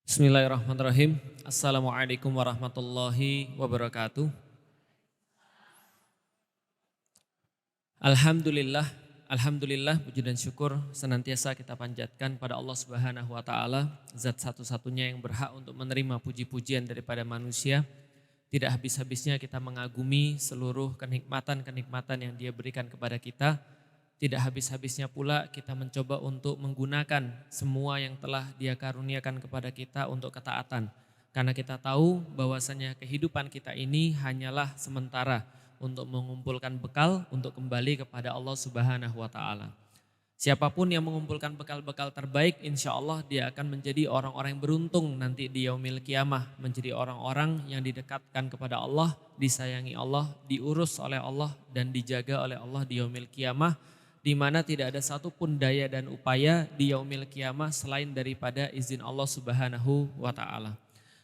Bismillahirrahmanirrahim. Assalamualaikum warahmatullahi wabarakatuh. Alhamdulillah, Alhamdulillah puji dan syukur senantiasa kita panjatkan pada Allah Subhanahu wa taala, zat satu-satunya yang berhak untuk menerima puji-pujian daripada manusia. Tidak habis-habisnya kita mengagumi seluruh kenikmatan-kenikmatan yang Dia berikan kepada kita. Tidak habis-habisnya pula kita mencoba untuk menggunakan semua yang telah Dia karuniakan kepada kita untuk ketaatan. Karena kita tahu bahwasanya kehidupan kita ini hanyalah sementara untuk mengumpulkan bekal untuk kembali kepada Allah Subhanahu wa taala. Siapapun yang mengumpulkan bekal-bekal terbaik, insya Allah dia akan menjadi orang-orang yang beruntung nanti di yaumil kiamah. Menjadi orang-orang yang didekatkan kepada Allah, disayangi Allah, diurus oleh Allah dan dijaga oleh Allah di yaumil kiamah. Di mana tidak ada satupun daya dan upaya di yaumil kiamah selain daripada izin Allah Subhanahu wa taala.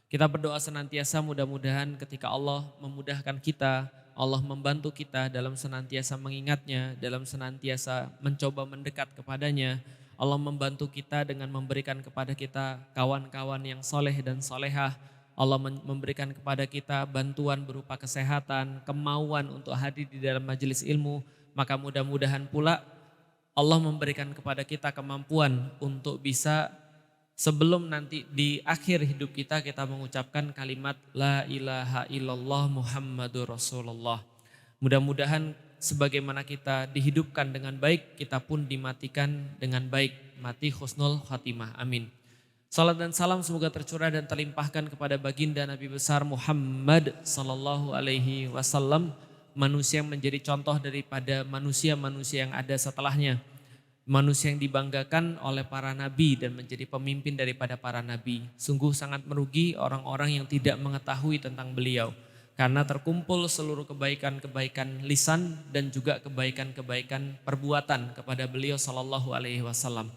Kita berdoa senantiasa mudah-mudahan ketika Allah memudahkan kita, Allah membantu kita dalam senantiasa mengingatnya, dalam senantiasa mencoba mendekat kepadanya. Allah membantu kita dengan memberikan kepada kita kawan-kawan yang soleh dan solehah. Allah memberikan kepada kita bantuan berupa kesehatan, kemauan untuk hadir di dalam majelis ilmu. Maka mudah-mudahan pula Allah memberikan kepada kita kemampuan untuk bisa sebelum nanti di akhir hidup kita mengucapkan kalimat La ilaha illallah Muhammadur Rasulullah. Mudah-mudahan sebagaimana kita dihidupkan dengan baik, kita pun dimatikan dengan baik. Mati husnul khatimah. Amin. Salat dan salam semoga tercurah dan terlimpahkan kepada baginda Nabi besar Muhammad sallallahu alaihi wasallam. Manusia yang menjadi contoh daripada manusia-manusia yang ada setelahnya. Manusia yang dibanggakan oleh para nabi dan menjadi pemimpin daripada para nabi. Sungguh sangat merugi orang-orang yang tidak mengetahui tentang beliau. Karena terkumpul seluruh kebaikan-kebaikan lisan dan juga kebaikan-kebaikan perbuatan kepada beliau sallallahu alaihi wasallam.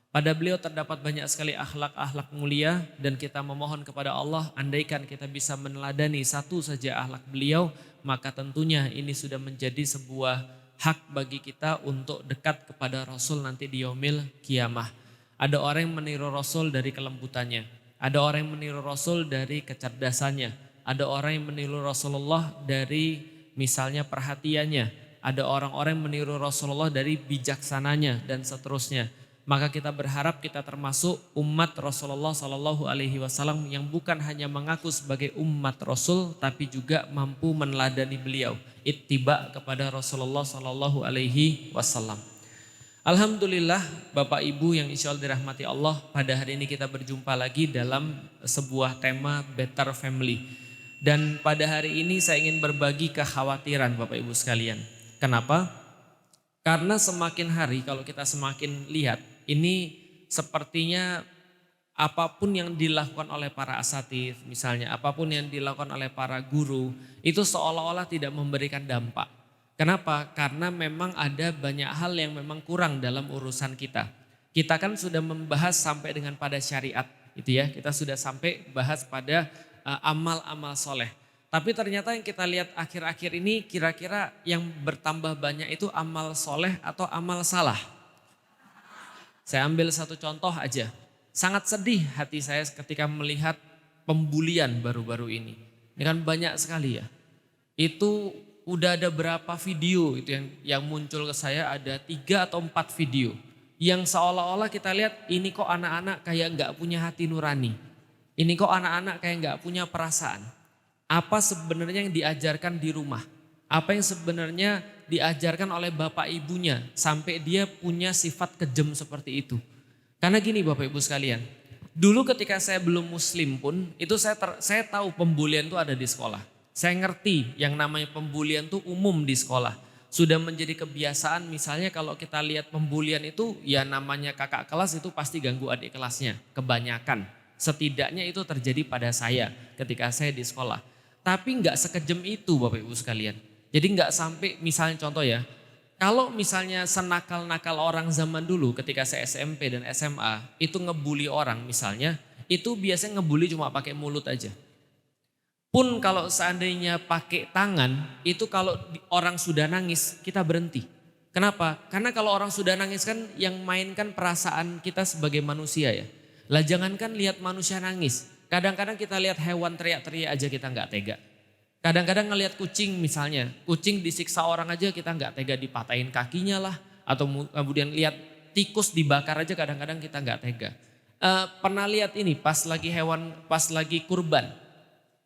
Pada beliau terdapat banyak sekali akhlak-akhlak mulia dan kita memohon kepada Allah andaikan kita bisa meneladani satu saja akhlak beliau, maka tentunya ini sudah menjadi sebuah hak bagi kita untuk dekat kepada Rasul nanti di yaumil kiamah. Ada orang yang meniru Rasul dari kelembutannya, ada orang yang meniru Rasul dari kecerdasannya, ada orang yang meniru Rasulullah dari misalnya perhatiannya, ada orang-orang yang meniru Rasulullah dari bijaksananya dan seterusnya. Maka kita berharap kita termasuk umat Rasulullah Sallallahu Alaihi Wasallam yang bukan hanya mengaku sebagai umat Rasul, tapi juga mampu meneladani beliau, ittiba kepada Rasulullah Sallallahu Alaihi Wasallam. Alhamdulillah, Bapak Ibu yang insya Allah dirahmati Allah, pada hari ini kita berjumpa lagi dalam sebuah tema Better Family. Dan pada hari ini saya ingin berbagi kekhawatiran Bapak Ibu sekalian. Kenapa? Karena semakin hari kalau kita semakin lihat, ini sepertinya apapun yang dilakukan oleh para asatidz, misalnya apapun yang dilakukan oleh para guru, itu seolah-olah tidak memberikan dampak. Kenapa? Karena memang ada banyak hal yang memang kurang dalam urusan kita. Kita kan sudah membahas sampai dengan pada syariat, itu ya. Kita sudah sampai bahas pada amal-amal soleh. Tapi ternyata yang kita lihat akhir-akhir ini kira-kira yang bertambah banyak itu amal soleh atau amal salah. Saya ambil satu contoh aja. Sangat sedih hati saya ketika melihat pembulian baru-baru ini. Ini kan banyak sekali ya. Itu udah ada berapa video itu yang muncul ke saya, ada 3 atau 4 video. Yang seolah-olah kita lihat ini kok anak-anak kayak gak punya hati nurani. Ini kok anak-anak kayak gak punya perasaan. Apa sebenarnya yang diajarkan di rumah? Apa yang sebenarnya diajarkan oleh bapak ibunya sampai dia punya sifat kejam seperti itu? Karena gini Bapak Ibu sekalian, dulu ketika saya belum muslim pun itu saya tahu pembulian itu ada di sekolah. Saya ngerti yang namanya pembulian itu umum di sekolah. Sudah menjadi kebiasaan misalnya kalau kita lihat pembulian itu ya namanya kakak kelas itu pasti ganggu adik kelasnya. Kebanyakan, setidaknya itu terjadi pada saya ketika saya di sekolah. Tapi nggak sekejam itu Bapak Ibu sekalian. Jadi nggak sampai misalnya contoh ya, kalau misalnya senakal-nakal orang zaman dulu ketika saya SMP dan SMA itu ngebully orang misalnya, itu biasanya ngebully cuma pakai mulut aja. Pun kalau seandainya pakai tangan, itu kalau orang sudah nangis kita berhenti. Kenapa? Karena kalau orang sudah nangis kan yang mainkan perasaan kita sebagai manusia ya. Lah jangankan lihat manusia nangis. Kadang-kadang kita lihat hewan teriak-teriak aja kita nggak tega. Kadang-kadang ngelihat kucing misalnya. Kucing disiksa orang aja kita nggak tega, dipatahin kakinya lah. Atau kemudian lihat tikus dibakar aja kadang-kadang kita nggak tega. Pernah lihat ini pas lagi kurban.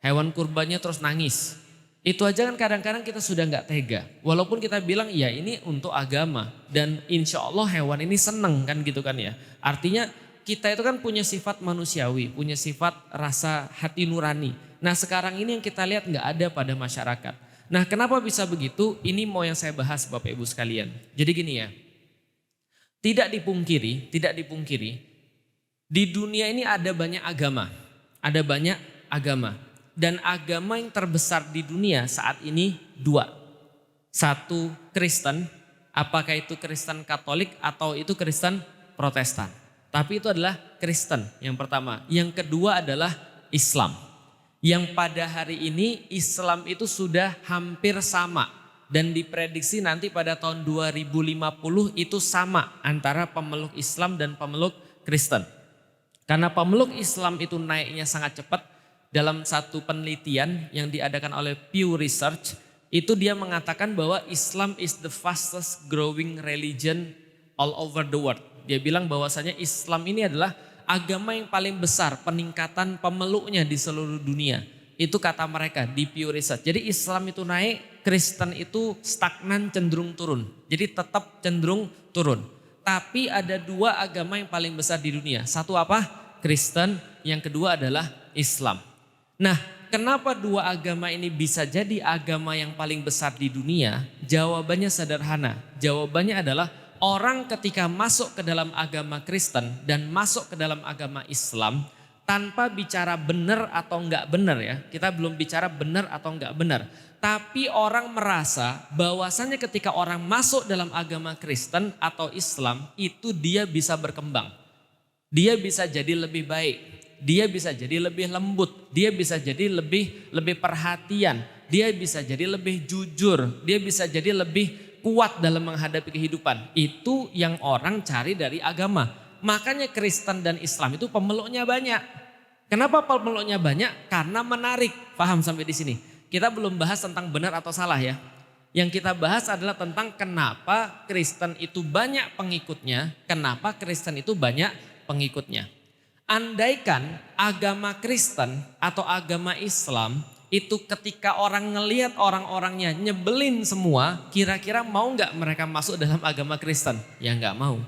Hewan kurbannya terus nangis. Itu aja kan kadang-kadang kita sudah nggak tega. Walaupun kita bilang ya ini untuk agama. Dan insya Allah hewan ini seneng kan gitu kan ya. Artinya kita itu kan punya sifat manusiawi. Punya sifat rasa hati nurani. Nah sekarang ini yang kita lihat nggak ada pada masyarakat. Nah kenapa bisa begitu? Ini mau yang saya bahas Bapak Ibu sekalian. Jadi gini ya. Tidak dipungkiri. Di dunia ini ada banyak agama. Ada banyak agama. Dan agama yang terbesar di dunia saat ini dua. Satu Kristen, apakah itu Kristen Katolik atau itu Kristen Protestan. Tapi itu adalah Kristen yang pertama. Yang kedua adalah Islam. Yang pada hari ini Islam itu sudah hampir sama. Dan diprediksi nanti pada tahun 2050 itu sama antara pemeluk Islam dan pemeluk Kristen. Karena pemeluk Islam itu naiknya sangat cepat. Dalam satu penelitian yang diadakan oleh Pew Research, itu dia mengatakan bahwa Islam is the fastest growing religion all over the world. Dia bilang bahwasanya Islam ini adalah agama yang paling besar peningkatan pemeluknya di seluruh dunia. Itu kata mereka di Pew Research. Jadi Islam itu naik, Kristen itu stagnan cenderung turun. Jadi tetap cenderung turun. Tapi ada dua agama yang paling besar di dunia. Satu apa? Kristen, yang kedua adalah Islam. Nah, kenapa dua agama ini bisa jadi agama yang paling besar di dunia? Jawabannya sederhana. Jawabannya adalah orang ketika masuk ke dalam agama Kristen dan masuk ke dalam agama Islam tanpa bicara benar atau enggak benar ya. Kita belum bicara benar atau enggak benar. Tapi orang merasa bahwasannya ketika orang masuk dalam agama Kristen atau Islam itu dia bisa berkembang. Dia bisa jadi lebih baik. Dia bisa jadi lebih lembut, dia bisa jadi lebih perhatian, dia bisa jadi lebih jujur, dia bisa jadi lebih kuat dalam menghadapi kehidupan. Itu yang orang cari dari agama. Makanya Kristen dan Islam itu pemeluknya banyak. Kenapa pemeluknya banyak? Karena menarik. Paham sampai di sini? Kita belum bahas tentang benar atau salah ya. Yang kita bahas adalah tentang kenapa Kristen itu banyak pengikutnya, kenapa Kristen itu banyak pengikutnya. Andaikan agama Kristen atau agama Islam itu ketika orang ngelihat orang-orangnya nyebelin semua, kira-kira mau nggak mereka masuk dalam agama Kristen? Ya nggak mau.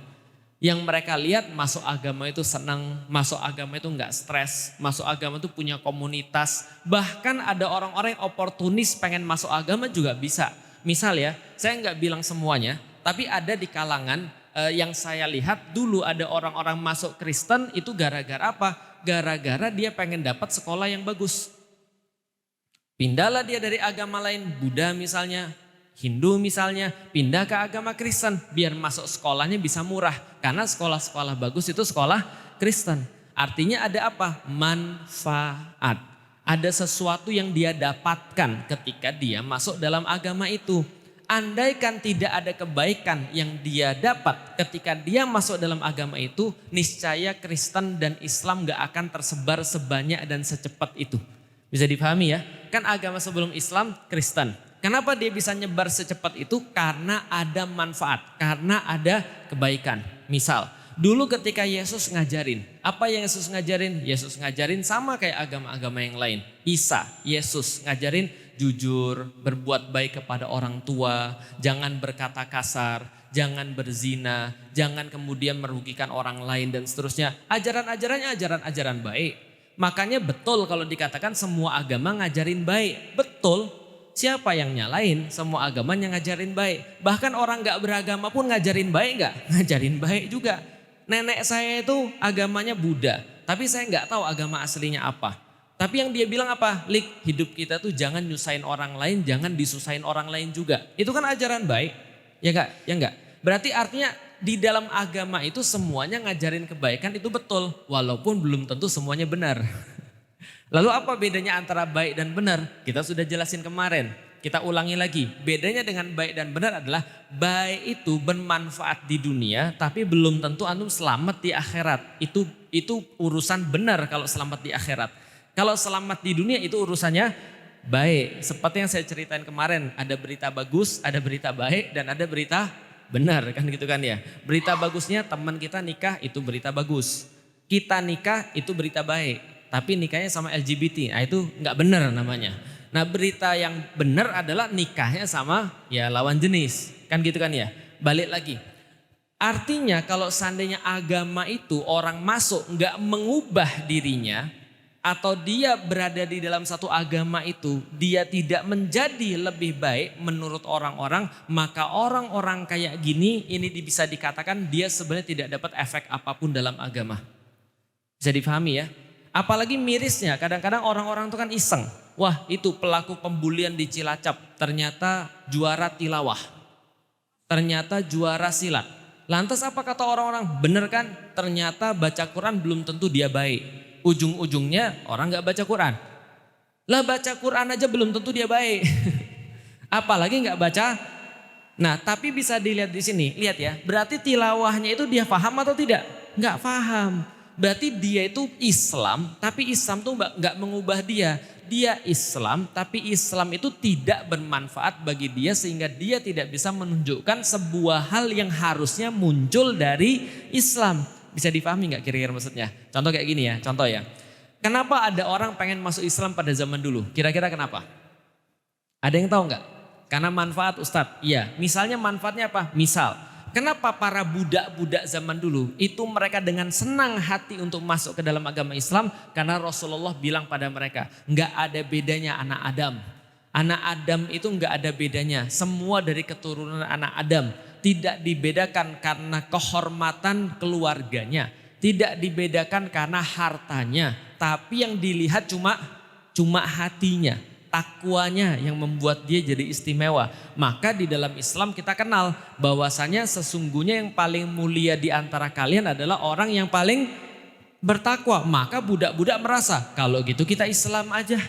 Yang mereka lihat masuk agama itu senang, masuk agama itu nggak stres, masuk agama itu punya komunitas. Bahkan ada orang-orang yang oportunis pengen masuk agama juga bisa. Misal ya, saya nggak bilang semuanya, tapi ada di kalangan yang saya lihat dulu ada orang-orang masuk Kristen itu gara-gara apa? Gara-gara dia pengen dapat sekolah yang bagus. Pindahlah dia dari agama lain, Buddha misalnya, Hindu misalnya, pindah ke agama Kristen biar masuk sekolahnya bisa murah. Karena sekolah-sekolah bagus itu sekolah Kristen. Artinya ada apa? Manfaat. Ada sesuatu yang dia dapatkan ketika dia masuk dalam agama itu. Andaikan tidak ada kebaikan yang dia dapat ketika dia masuk dalam agama itu, niscaya Kristen dan Islam gak akan tersebar sebanyak dan secepat itu. Bisa dipahami ya? Kan agama sebelum Islam Kristen. Kenapa dia bisa nyebar secepat itu? Karena ada manfaat, karena ada kebaikan. Misal, dulu ketika Yesus ngajarin, apa yang Yesus ngajarin? Yesus ngajarin sama kayak agama-agama yang lain. Isa, Yesus ngajarin jujur, berbuat baik kepada orang tua, jangan berkata kasar, jangan berzina, jangan kemudian merugikan orang lain dan seterusnya. Ajaran-ajarannya ajaran-ajaran baik. Makanya betul kalau dikatakan semua agama ngajarin baik. Betul, siapa yang nyalain? Semua agama yang ngajarin baik. Bahkan orang gak beragama pun ngajarin baik gak? Ngajarin baik juga. Nenek saya itu agamanya Buddha, tapi saya gak tahu agama aslinya apa. Tapi yang dia bilang apa? Lik, hidup kita tuh jangan nyusahin orang lain, jangan disusahin orang lain juga. Itu kan ajaran baik. Ya enggak? Ya enggak? Berarti artinya di dalam agama itu semuanya ngajarin kebaikan itu betul. Walaupun belum tentu semuanya benar. Lalu apa bedanya antara baik dan benar? Kita sudah jelasin kemarin. Kita ulangi lagi. Bedanya dengan baik dan benar adalah baik itu bermanfaat di dunia tapi belum tentu antum selamat di akhirat. Itu itu urusan benar kalau selamat di akhirat. Kalau selamat di dunia itu urusannya baik. Seperti yang saya ceritain kemarin, ada berita bagus, ada berita baik, dan ada berita benar, kan gitu kan ya. Berita bagusnya teman kita nikah, itu berita bagus. Kita nikah itu berita baik, tapi nikahnya sama LGBT, nah itu nggak benar namanya. Nah berita yang benar adalah nikahnya sama ya lawan jenis, kan gitu kan ya. Balik lagi. Artinya kalau seandainya agama itu orang masuk nggak mengubah dirinya, atau dia berada di dalam satu agama itu, dia tidak menjadi lebih baik menurut orang-orang, maka orang-orang kayak gini ini bisa dikatakan dia sebenarnya tidak dapat efek apapun dalam agama. Bisa dipahami ya? Apalagi mirisnya kadang-kadang orang-orang itu kan iseng. Wah itu pelaku pembulian di Cilacap ternyata juara tilawah. Ternyata juara silat. Lantas apa kata orang-orang? Bener kan? Ternyata baca Quran belum tentu dia baik. Ujung-ujungnya orang gak baca Quran. Lah baca Quran aja belum tentu dia baik. Apalagi gak baca. Nah tapi bisa dilihat di sini. Lihat ya, berarti tilawahnya itu dia paham atau tidak? Gak paham. Berarti dia itu Islam, tapi Islam tuh gak mengubah dia. Dia Islam, tapi Islam itu tidak bermanfaat bagi dia sehingga dia tidak bisa menunjukkan sebuah hal yang harusnya muncul dari Islam. Bisa dipahami gak kira-kira maksudnya? Contoh kayak gini ya, contoh ya. Kenapa ada orang pengen masuk Islam pada zaman dulu? Kira-kira kenapa? Ada yang tahu gak? Karena manfaat Ustadz. Iya, misalnya manfaatnya apa? Misal, kenapa para budak-budak zaman dulu itu mereka dengan senang hati untuk masuk ke dalam agama Islam? Karena Rasulullah bilang pada mereka, gak ada bedanya anak Adam. Anak Adam itu gak ada bedanya, semua dari keturunan anak Adam. Tidak dibedakan karena kehormatan keluarganya. Tidak dibedakan karena hartanya. Tapi yang dilihat cuma hatinya. Takwanya yang membuat dia jadi istimewa. Maka di dalam Islam kita kenal bahwasanya sesungguhnya yang paling mulia di antara kalian adalah orang yang paling bertakwa. Maka budak-budak merasa kalau gitu kita Islam aja.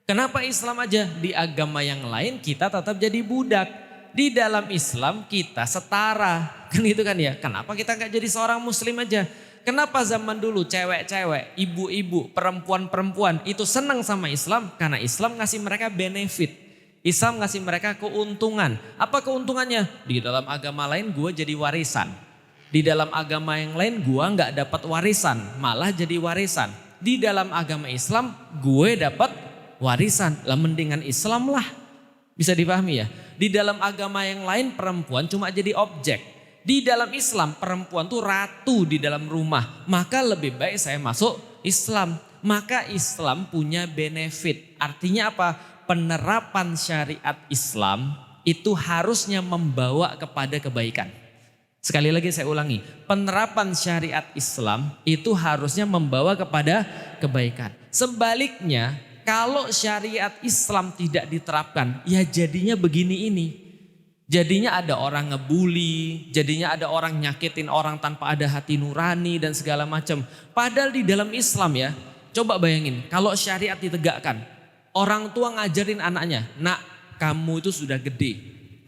Kenapa Islam aja? Di agama yang lain kita tetap jadi budak. Di dalam Islam kita setara, kan gitu kan ya. Kenapa kita nggak jadi seorang muslim aja? Kenapa zaman dulu cewek-cewek, ibu-ibu, perempuan-perempuan itu senang sama Islam? Karena Islam ngasih mereka benefit. Islam ngasih mereka keuntungan. Apa keuntungannya? Di dalam agama lain gue jadi warisan. Di dalam agama yang lain gue nggak dapat warisan, malah jadi warisan. Di dalam agama Islam gue dapat warisan, lah mendingan Islam lah. Bisa dipahami ya? Di dalam agama yang lain perempuan cuma jadi objek. Di dalam Islam perempuan tuh ratu di dalam rumah. Maka lebih baik saya masuk Islam. Maka Islam punya benefit. Artinya apa? Penerapan syariat Islam itu harusnya membawa kepada kebaikan. Sekali lagi saya ulangi. Penerapan syariat Islam itu harusnya membawa kepada kebaikan. Sebaliknya, kalau syariat Islam tidak diterapkan, ya jadinya begini ini. Jadinya ada orang ngebully, jadinya ada orang nyakitin orang tanpa ada hati nurani dan segala macam. Padahal di dalam Islam ya, coba bayangin kalau syariat ditegakkan. Orang tua ngajarin anaknya, nak kamu itu sudah gede,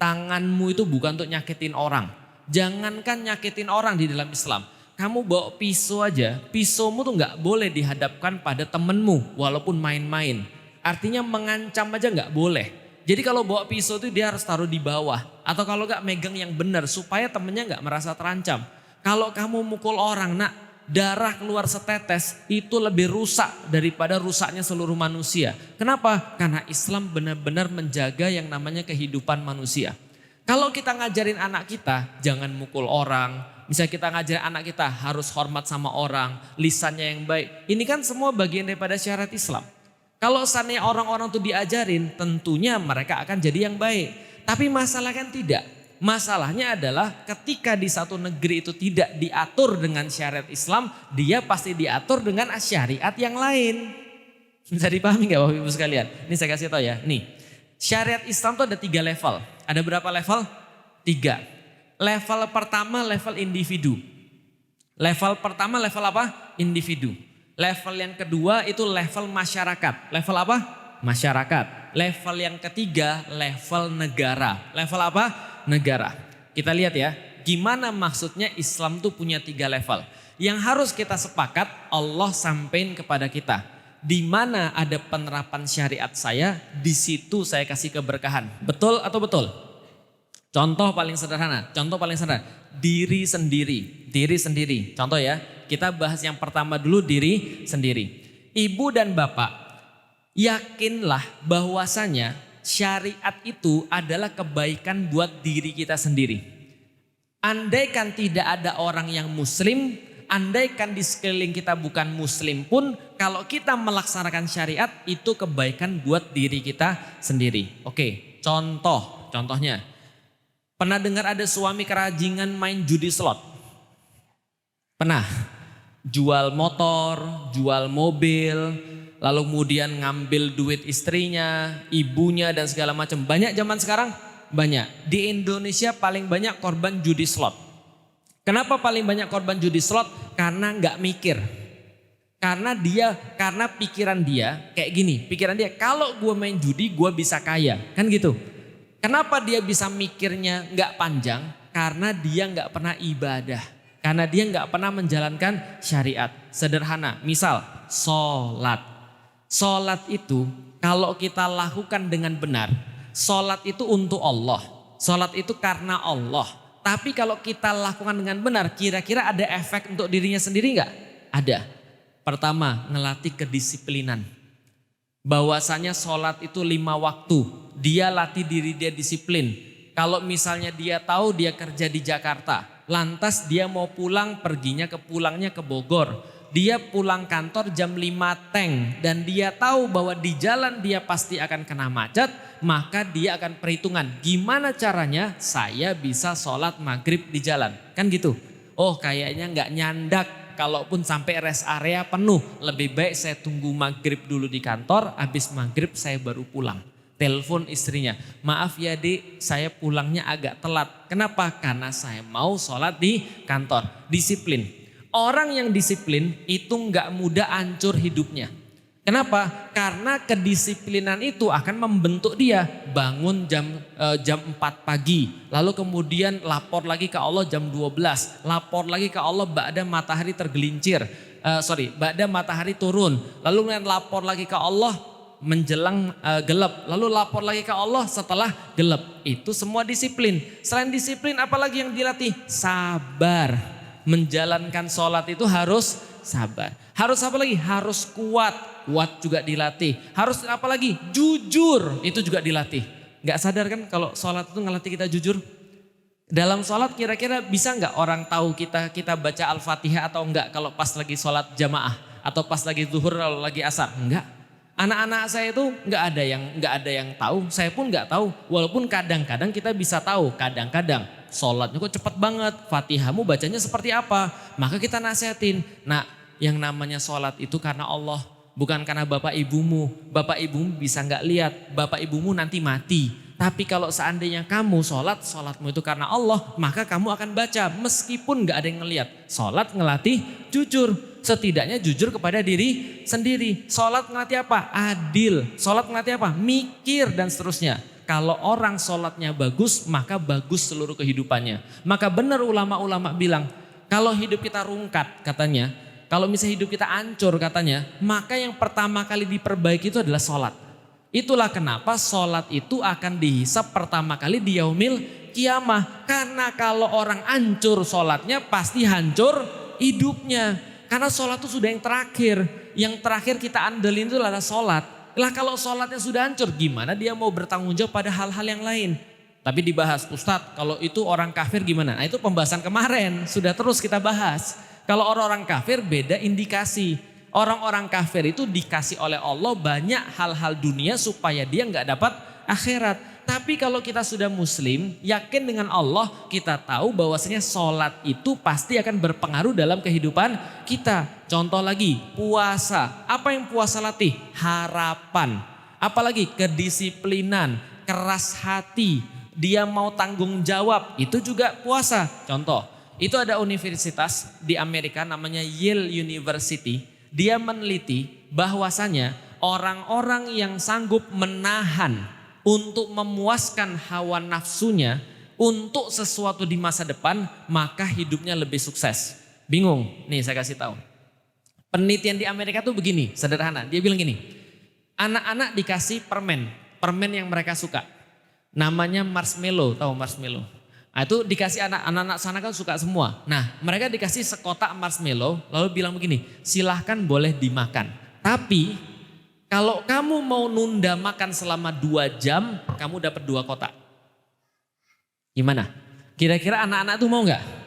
tanganmu itu bukan untuk nyakitin orang. Jangankan nyakitin orang di dalam Islam. Kamu bawa pisau aja, pisaumu tuh gak boleh dihadapkan pada temenmu walaupun main-main. Artinya mengancam aja gak boleh. Jadi kalau bawa pisau itu dia harus taruh di bawah. Atau kalau gak megang yang benar supaya temennya gak merasa terancam. Kalau kamu mukul orang nak, darah keluar setetes itu lebih rusak daripada rusaknya seluruh manusia. Kenapa? Karena Islam benar-benar menjaga yang namanya kehidupan manusia. Kalau kita ngajarin anak kita jangan mukul orang. Misalnya kita ngajarin anak kita harus hormat sama orang, lisannya yang baik. Ini kan semua bagian daripada syariat Islam. Kalau seandainya orang-orang itu diajarin, tentunya mereka akan jadi yang baik. Tapi masalah kan tidak. Masalahnya adalah ketika di satu negeri itu tidak diatur dengan syariat Islam, dia pasti diatur dengan syariat yang lain. Bisa dipahami gak Bapak Ibu sekalian? Ini saya kasih tahu ya. Nih, syariat Islam itu ada 3 level. Ada berapa level? 3. Level pertama level individu. Level pertama level apa? Individu. Level yang kedua itu level masyarakat. Level apa? Masyarakat. Level yang ketiga level negara. Level apa? Negara. Kita lihat ya, gimana maksudnya Islam tuh punya 3 level. Yang harus kita sepakat Allah sampein kepada kita. Di mana ada penerapan syariat saya, di situ saya kasih keberkahan. Betul atau betul? Contoh paling sederhana, diri sendiri. Contoh ya, kita bahas yang pertama dulu, diri sendiri. Ibu dan bapak, yakinlah bahwasanya syariat itu adalah kebaikan buat diri kita sendiri. Andaikan tidak ada orang yang muslim, andaikan di sekeliling kita bukan muslim pun, kalau kita melaksanakan syariat itu kebaikan buat diri kita sendiri. Oke, contohnya. Pernah dengar ada suami kerajingan main judi slot? Pernah? Jual motor, jual mobil, lalu kemudian ngambil duit istrinya, ibunya dan segala macam. Banyak zaman sekarang? Banyak. Di Indonesia paling banyak korban judi slot. Kenapa paling banyak korban judi slot? Karena nggak mikir. Karena pikiran dia kayak gini. Pikiran dia, kalau gue main judi gue bisa kaya. Kan gitu. Kenapa dia bisa mikirnya nggak panjang? Karena dia nggak pernah ibadah. Karena dia nggak pernah menjalankan syariat. Sederhana, misal sholat. Sholat itu kalau kita lakukan dengan benar, sholat itu untuk Allah. Sholat itu karena Allah. Tapi kalau kita lakukan dengan benar, kira-kira ada efek untuk dirinya sendiri nggak? Ada. Pertama, ngelatih kedisiplinan. Bahwasanya sholat itu 5 waktu. Dia latih diri dia disiplin. Kalau misalnya dia tahu dia kerja di Jakarta, lantas dia mau pulang, pulangnya ke Bogor. Dia pulang kantor jam 5 teng dan dia tahu bahwa di jalan dia pasti akan kena macet, maka dia akan perhitungan gimana caranya saya bisa sholat maghrib di jalan. Kan gitu. Oh kayaknya nggak nyandak kalaupun sampai rest area penuh. Lebih baik saya tunggu maghrib dulu di kantor, habis maghrib saya baru pulang. Telepon istrinya, maaf ya Dek, saya pulangnya agak telat. Kenapa? Karena saya mau sholat di kantor. Disiplin. Orang yang disiplin itu nggak mudah hancur hidupnya. Kenapa? Karena kedisiplinan itu akan membentuk dia. Bangun jam 4 pagi, lalu kemudian lapor lagi ke Allah jam 12, lapor lagi ke Allah ba'da matahari tergelincir. Ba'da matahari turun, lalu kemudian lapor lagi ke Allah menjelang gelap, lalu lapor lagi ke Allah setelah gelap. Itu semua disiplin. Selain disiplin apalagi yang dilatih? Sabar. Menjalankan sholat itu harus sabar. Harus apa lagi? Harus kuat. Kuat juga dilatih. Harus apa lagi? Jujur. Itu juga dilatih. Gak sadar kan kalau sholat itu ngelatih kita jujur? Dalam sholat kira-kira bisa gak orang tahu kita baca Al-Fatihah atau enggak kalau pas lagi sholat jamaah? Atau pas lagi zuhur atau lagi asar? Enggak. Anak-anak saya itu nggak ada yang tahu, saya pun nggak tahu. Walaupun kadang-kadang kita bisa tahu, kadang-kadang sholatnya kok cepet banget, Fatihahmu bacanya seperti apa, maka kita nasihatin. Nah, yang namanya sholat itu karena Allah, bukan karena bapak ibumu. Bapak ibumu bisa nggak lihat, bapak ibumu nanti mati. Tapi kalau seandainya kamu sholatmu itu karena Allah, maka kamu akan baca meskipun nggak ada yang ngelihat. Sholat ngelatih jujur. Setidaknya jujur kepada diri sendiri. Sholat ngelatih apa? Adil. Sholat ngelatih apa? Mikir dan seterusnya. Kalau orang sholatnya bagus, maka bagus seluruh kehidupannya. Maka benar ulama-ulama bilang, kalau hidup kita rungkat katanya, kalau misalnya hidup kita hancur katanya, maka yang pertama kali diperbaiki itu adalah sholat. Itulah kenapa sholat itu akan dihisap pertama kali di yaumil kiamah. Karena kalau orang hancur sholatnya pasti hancur hidupnya. Karena sholat itu sudah yang terakhir. Yang terakhir kita andelin itu adalah sholat. Lah kalau sholatnya sudah hancur, gimana dia mau bertanggung jawab pada hal-hal yang lain? Tapi dibahas, Ustadz kalau itu orang kafir gimana? Nah itu pembahasan kemarin, sudah terus kita bahas. Kalau orang-orang kafir beda indikasi. Orang-orang kafir itu dikasih oleh Allah banyak hal-hal dunia supaya dia nggak dapat akhirat. Tapi kalau kita sudah muslim, yakin dengan Allah, kita tahu bahwasanya sholat itu pasti akan berpengaruh dalam kehidupan kita. Contoh lagi, puasa. Apa yang puasa latih? Harapan. Apalagi kedisiplinan, keras hati, dia mau tanggung jawab, itu juga puasa. Contoh, itu ada universitas di Amerika namanya Yale University. Dia meneliti bahwasanya orang-orang yang sanggup menahan untuk memuaskan hawa nafsunya untuk sesuatu di masa depan, maka hidupnya lebih sukses. Bingung? Nih saya kasih tahu. Penelitian di Amerika tuh begini, sederhana. Dia bilang gini, anak-anak dikasih permen yang mereka suka. Namanya marshmallow, tahu marshmallow? Nah, itu dikasih anak-anak sana kan suka semua. Nah, mereka dikasih sekotak marshmallow, lalu bilang begini, silahkan boleh dimakan. Tapi kalau kamu mau nunda makan selama 2 jam, kamu dapat 2 kotak. Gimana? Kira-kira anak-anak tuh mau nggak?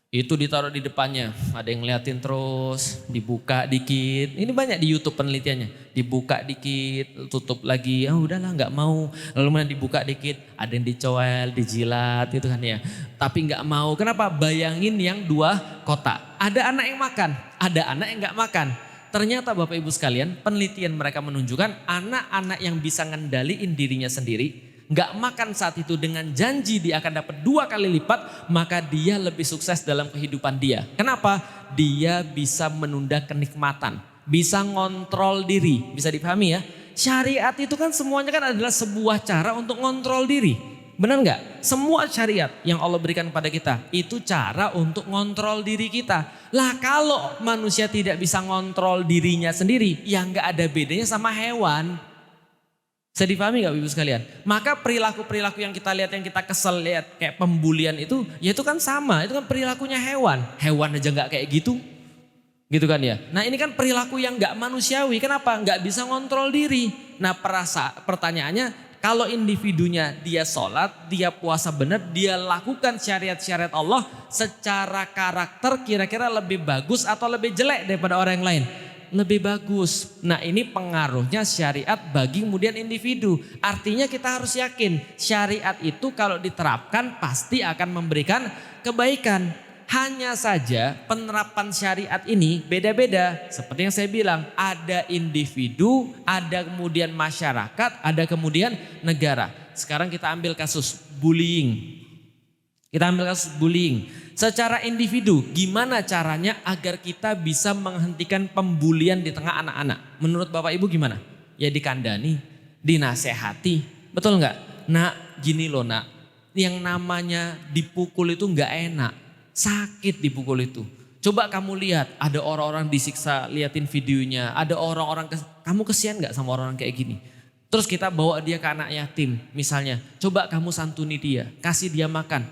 Itu ditaruh di depannya, ada yang ngeliatin terus, dibuka dikit. Ini banyak di YouTube penelitiannya. Dibuka dikit, tutup lagi, udahlah nggak mau. Lalu kemudian dibuka dikit, ada yang dicoel, dijilat gitu kan ya. Tapi nggak mau, kenapa? Bayangin yang 2 kotak. Ada anak yang makan, ada anak yang nggak makan. Ternyata Bapak Ibu sekalian, penelitian mereka menunjukkan anak-anak yang bisa ngendaliin dirinya sendiri, gak makan saat itu dengan janji dia akan dapat 2 kali lipat, maka dia lebih sukses dalam kehidupan dia. Kenapa? Dia bisa menunda kenikmatan, bisa ngontrol diri. Bisa dipahami ya? Syariat itu kan semuanya kan adalah sebuah cara untuk ngontrol diri. Benar gak? Semua syariat yang Allah berikan kepada kita itu cara untuk ngontrol diri kita. Lah kalau manusia tidak bisa ngontrol dirinya sendiri, ya gak ada bedanya sama hewan. Bisa dipahami gak Ibu sekalian? Maka perilaku-perilaku yang kita lihat, yang kita kesel lihat kayak pembulian itu, ya itu kan sama, itu kan perilakunya hewan. Hewan aja gak kayak gitu. Gitu kan ya. Nah ini kan perilaku yang gak manusiawi, kenapa? Gak bisa ngontrol diri. Nah pertanyaannya, kalau individunya dia sholat, dia puasa benar, dia lakukan syariat-syariat Allah secara karakter kira-kira lebih bagus atau lebih jelek daripada orang yang lain? Lebih bagus. Nah ini pengaruhnya syariat bagi kemudian individu. Artinya kita harus yakin syariat itu kalau diterapkan pasti akan memberikan kebaikan. Hanya saja penerapan syariat ini beda-beda. Seperti yang saya bilang, ada individu, ada kemudian masyarakat, ada kemudian negara. Sekarang kita ambil kasus bullying. Kita ambil kasus bullying. Secara individu, gimana caranya agar kita bisa menghentikan pembulian di tengah anak-anak? Menurut Bapak Ibu gimana? Ya dikandani, dinasehati. Betul nggak? Nak, gini loh nak. Yang namanya dipukul itu nggak enak. Sakit dipukul itu. Coba kamu lihat, ada orang-orang disiksa, liatin videonya. Ada orang-orang, kamu kesian nggak sama orang kayak gini? Terus kita bawa dia ke anak yatim misalnya. Coba kamu santuni dia, kasih dia makan.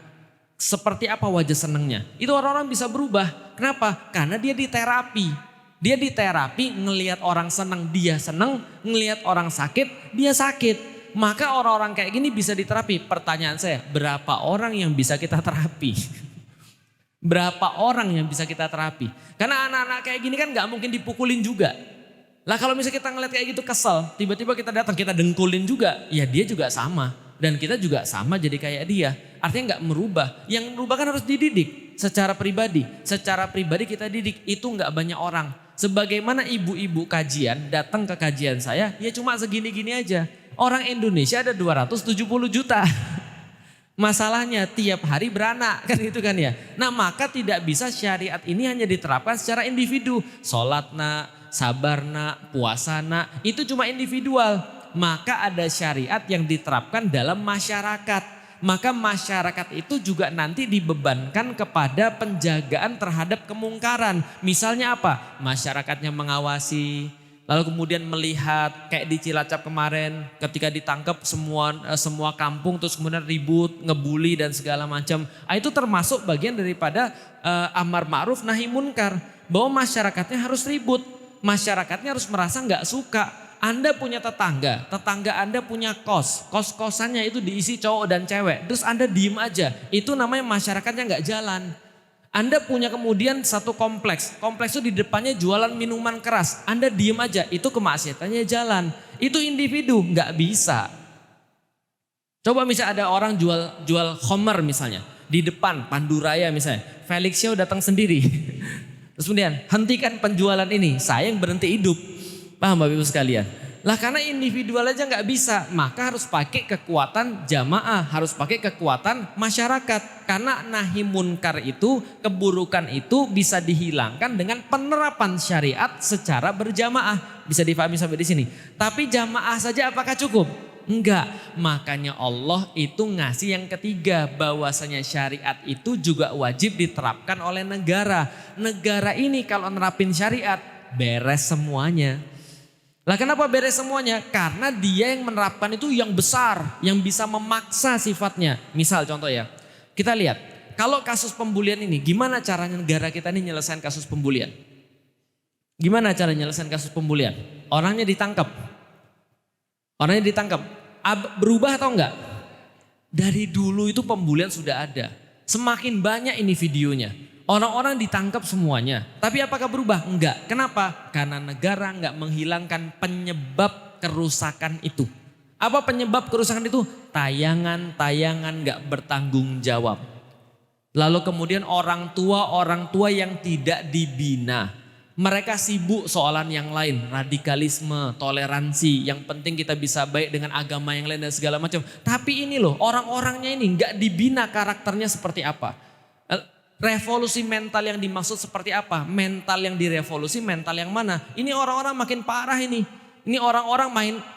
Seperti apa wajah senengnya? Itu orang-orang bisa berubah. Kenapa? Karena dia diterapi. Dia diterapi ngelihat orang seneng, dia seneng. Ngelihat orang sakit, dia sakit. Maka orang-orang kayak gini bisa diterapi. Pertanyaan saya, berapa orang yang bisa kita terapi? Berapa orang yang bisa kita terapi? Karena anak-anak kayak gini kan gak mungkin dipukulin juga. Lah kalau misalnya kita ngeliat kayak gitu kesel, tiba-tiba kita datang, kita dengkulin juga. Ya dia juga sama. Dan kita juga sama jadi kayak dia. Artinya gak merubah. Yang merubah kan harus dididik secara pribadi. Secara pribadi kita didik, itu gak banyak orang. Sebagaimana ibu-ibu kajian datang ke kajian saya, ya cuma segini-gini aja. Orang Indonesia ada 270 juta. Masalahnya tiap hari beranak kan itu kan ya. Nah maka tidak bisa syariat ini hanya diterapkan secara individu. Sholat nak, sabar nak, puasa nak, itu cuma individual. Maka ada syariat yang diterapkan dalam masyarakat. Maka masyarakat itu juga nanti dibebankan kepada penjagaan terhadap kemungkaran. Misalnya apa? Masyarakatnya mengawasi, lalu kemudian melihat kayak di Cilacap kemarin ketika ditangkap semua kampung terus kemudian ribut, ngebully dan segala macam. Itu termasuk bagian daripada amar ma'ruf nahi munkar. Bahwa masyarakatnya harus ribut, masyarakatnya harus merasa nggak suka. Anda punya tetangga Anda punya kos-kosannya itu diisi cowok dan cewek. Terus Anda diem aja, itu namanya masyarakatnya nggak jalan. Anda punya kemudian satu kompleks itu di depannya jualan minuman keras. Anda diem aja, itu kemaksiatannya jalan. Itu individu, nggak bisa. Coba misalnya ada orang jual khamar misalnya. Di depan Panduraya misalnya, Felix Show datang sendiri. Terus kemudian, hentikan penjualan ini, saya yang berhenti hidup. Paham Bapak Ibu sekalian? Lah karena individual aja nggak bisa, maka harus pakai kekuatan jamaah, harus pakai kekuatan masyarakat. Karena nahi munkar itu, keburukan itu bisa dihilangkan dengan penerapan syariat secara berjamaah. Bisa difahami sampai di sini. Tapi jamaah saja apakah cukup? Enggak, makanya Allah itu ngasih yang ketiga, bahwasanya syariat itu juga wajib diterapkan oleh negara. Negara ini kalau nerapin syariat beres semuanya. Lah kenapa beres semuanya? Karena dia yang menerapkan itu yang besar, yang bisa memaksa sifatnya. Misal contoh ya, kita lihat kalau kasus pembulian ini, gimana caranya negara kita ini nyelesain kasus pembulian? Gimana cara nyelesain kasus pembulian? Orangnya ditangkap. Orangnya ditangkap. Berubah atau enggak? Dari dulu itu pembulian sudah ada. Semakin banyak ini videonya. Orang-orang ditangkap semuanya. Tapi apakah berubah? Enggak. Kenapa? Karena negara enggak menghilangkan penyebab kerusakan itu. Apa penyebab kerusakan itu? Tayangan-tayangan enggak bertanggung jawab. Lalu kemudian orang tua yang tidak dibina. Mereka sibuk soalan yang lain, radikalisme, toleransi. Yang penting kita bisa baik dengan agama yang lain dan segala macam. Tapi ini loh, orang-orangnya ini nggak dibina karakternya seperti apa. Revolusi mental yang dimaksud seperti apa? Mental yang direvolusi, mental yang mana? Ini orang-orang makin parah ini. Ini orang-orang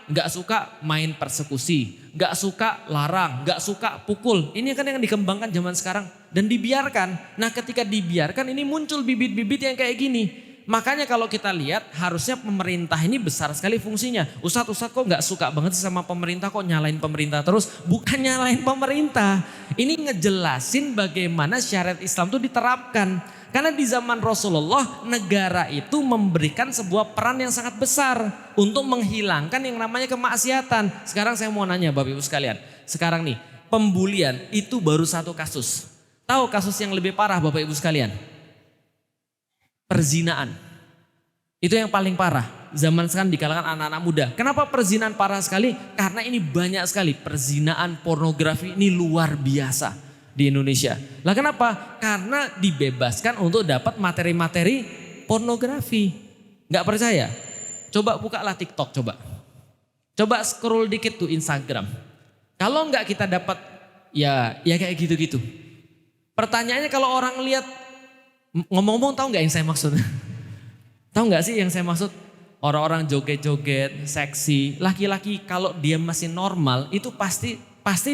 nggak suka main persekusi, nggak suka larang, nggak suka pukul. Ini kan yang dikembangkan zaman sekarang dan dibiarkan. Nah, ketika dibiarkan ini muncul bibit-bibit yang kayak gini. Makanya kalau kita lihat harusnya pemerintah ini besar sekali fungsinya. Ustadz kok nggak suka banget sih sama pemerintah, kok nyalain pemerintah terus? Bukan nyalain pemerintah. Ini ngejelasin bagaimana syariat Islam itu diterapkan. Karena di zaman Rasulullah negara itu memberikan sebuah peran yang sangat besar untuk menghilangkan yang namanya kemaksiatan. Sekarang saya mau nanya Bapak Ibu sekalian. Sekarang nih pembulian itu baru satu kasus. Tahu kasus yang lebih parah Bapak Ibu sekalian? Perzinaan. Itu yang paling parah. Zaman sekarang di kalangan anak-anak muda. Kenapa perzinaan parah sekali? Karena ini banyak sekali. Perzinaan, pornografi ini luar biasa di Indonesia. Lah kenapa? Karena dibebaskan untuk dapat materi-materi pornografi. Gak percaya? Coba bukalah TikTok coba. Coba scroll dikit tuh Instagram. Kalau enggak kita dapat ya kayak gitu-gitu. Pertanyaannya kalau orang lihat, ngomong-ngomong tahu nggak yang saya maksud? Tahu nggak sih yang saya maksud? Orang-orang joget-joget, seksi. Laki-laki kalau dia masih normal itu pasti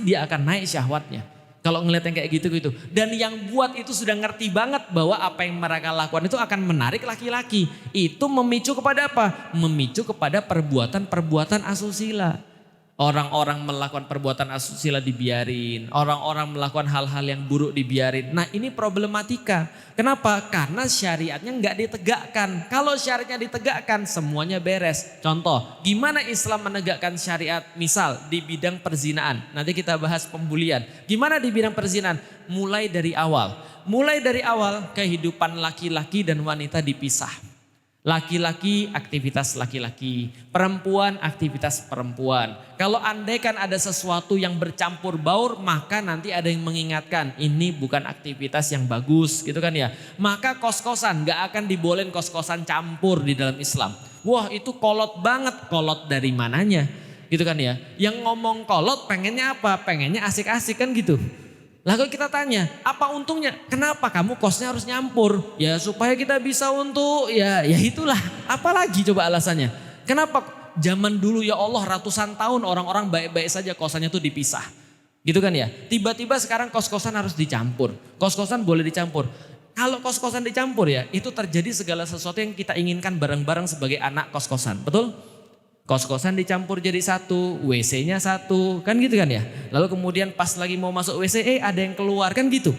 dia akan naik syahwatnya. Kalau ngeliat yang kayak gitu-gitu. Dan yang buat itu sudah ngerti banget bahwa apa yang mereka lakukan itu akan menarik laki-laki. Itu memicu kepada apa? Memicu kepada perbuatan-perbuatan asusila. Orang-orang melakukan perbuatan asusila dibiarin. Orang-orang melakukan hal-hal yang buruk dibiarin. Nah ini problematika. Kenapa? Karena syariatnya nggak ditegakkan. Kalau syariatnya ditegakkan semuanya beres. Contoh, gimana Islam menegakkan syariat? Misal di bidang perzinaan. Nanti kita bahas pembulian. Gimana di bidang perzinaan? Mulai dari awal. Mulai dari awal kehidupan laki-laki dan wanita dipisah. Laki-laki aktivitas laki-laki, perempuan aktivitas perempuan. Kalau andaikan ada sesuatu yang bercampur baur, maka nanti ada yang mengingatkan ini bukan aktivitas yang bagus gitu kan ya. Maka kos-kosan gak akan dibolehin kos-kosan campur di dalam Islam. Wah itu kolot banget, kolot dari mananya gitu kan ya. Yang ngomong kolot pengennya apa? Pengennya asik-asik kan gitu. Lalu kita tanya, apa untungnya? Kenapa kamu kosnya harus nyampur? Ya supaya kita bisa untuk ya itulah. Apalagi coba alasannya? Kenapa zaman dulu ya Allah ratusan tahun orang-orang baik-baik saja kosannya tuh dipisah. Gitu kan ya? Tiba-tiba sekarang kos-kosan harus dicampur. Kos-kosan boleh dicampur. Kalau kos-kosan dicampur ya itu terjadi segala sesuatu yang kita inginkan bareng-bareng sebagai anak kos-kosan. Betul? Kos-kosan dicampur jadi satu, WC-nya satu, kan gitu kan ya. Lalu kemudian pas lagi mau masuk WC, ada yang keluar kan gitu.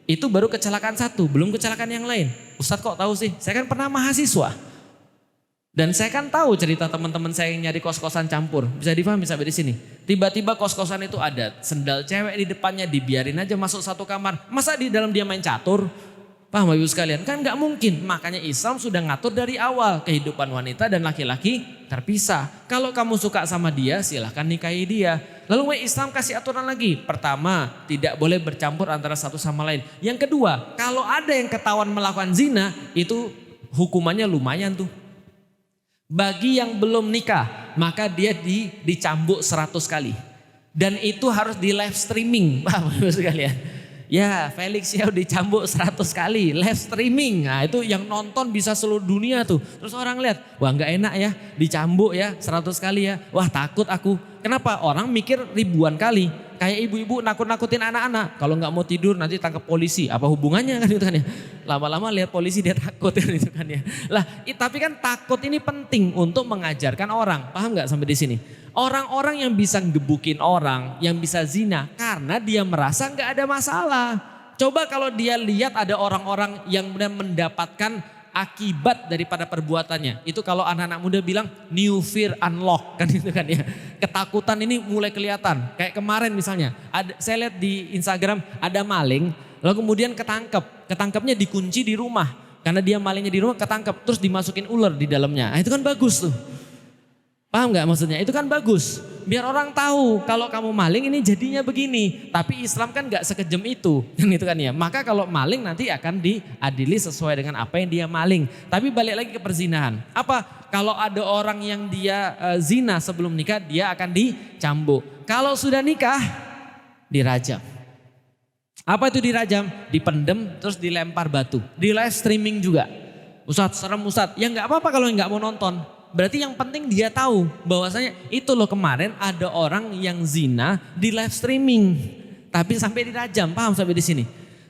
Itu baru kecelakaan satu, belum kecelakaan yang lain. Ustadz kok tahu sih? Saya kan pernah mahasiswa. Dan saya kan tahu cerita teman-teman saya yang nyari kos-kosan campur. Bisa dipahami sampai di sini. Tiba-tiba kos-kosan itu ada sendal cewek di depannya, dibiarin aja masuk satu kamar. Masa di dalam dia main catur? Paham Bapak Ibu sekalian? Kan gak mungkin. Makanya Islam sudah ngatur dari awal. Kehidupan wanita dan laki-laki terpisah. Kalau kamu suka sama dia silahkan nikahi dia. Lalu Islam kasih aturan lagi. Pertama, tidak boleh bercampur antara satu sama lain. Yang kedua, kalau ada yang ketahuan melakukan zina, itu hukumannya lumayan tuh. Bagi yang belum nikah, maka dia dicambuk 100 kali. Dan itu harus di live streaming. Paham Bapak Ibu sekalian? Ya Felix ya dicambuk 100 kali, live streaming. Nah itu yang nonton bisa seluruh dunia tuh. Terus orang lihat, wah nggak enak ya dicambuk ya 100 kali ya. Wah takut aku. Kenapa? Orang mikir ribuan kali. Kayak ibu-ibu nakut-nakutin anak-anak. Kalau nggak mau tidur nanti tangkap polisi. Apa hubungannya kan itu kan ya. Lama-lama lihat polisi dia takut kan itu kan ya. Lah tapi kan takut ini penting untuk mengajarkan orang. Paham nggak sampai di sini? Orang-orang yang bisa gebukin orang, yang bisa zina karena dia merasa nggak ada masalah. Coba kalau dia lihat ada orang-orang yang mendapatkan akibat daripada perbuatannya. Itu kalau anak-anak muda bilang new fear unlock kan itu kan ya. Ketakutan ini mulai kelihatan. Kayak kemarin misalnya, saya lihat di Instagram ada maling, lalu kemudian ketangkep. Ketangkepnya dikunci di rumah. Karena dia malingnya di rumah ketangkep, terus dimasukin ular di dalamnya. Nah, itu kan bagus tuh. Paham nggak maksudnya? Itu kan bagus. Biar orang tahu kalau kamu maling ini jadinya begini. Tapi Islam kan nggak sekejam itu. Kan itu kan ya. Maka kalau maling nanti akan diadili sesuai dengan apa yang dia maling. Tapi balik lagi ke perzinahan. Apa? Kalau ada orang yang dia zina sebelum nikah dia akan dicambuk. Kalau sudah nikah dirajam. Apa itu dirajam? Dipendem terus dilempar batu. Di live streaming juga. Ustadz serem Ustadz. Ya nggak apa-apa kalau nggak mau nonton. Berarti yang penting dia tahu bahwasanya itu loh kemarin ada orang yang zina di live streaming. Tapi sampai dirajam, paham sampai di sini.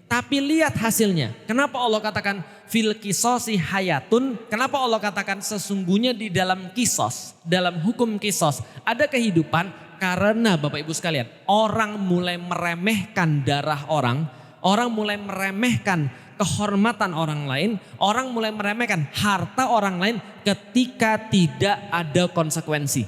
Tapi lihat hasilnya. Kenapa Allah katakan fil kisosi hayatun? Kenapa Allah katakan sesungguhnya di dalam kisos, dalam hukum kisos ada kehidupan karena Bapak Ibu sekalian. Orang mulai meremehkan darah orang mulai meremehkan kehormatan orang lain, orang mulai meremehkan harta orang lain ketika tidak ada konsekuensi.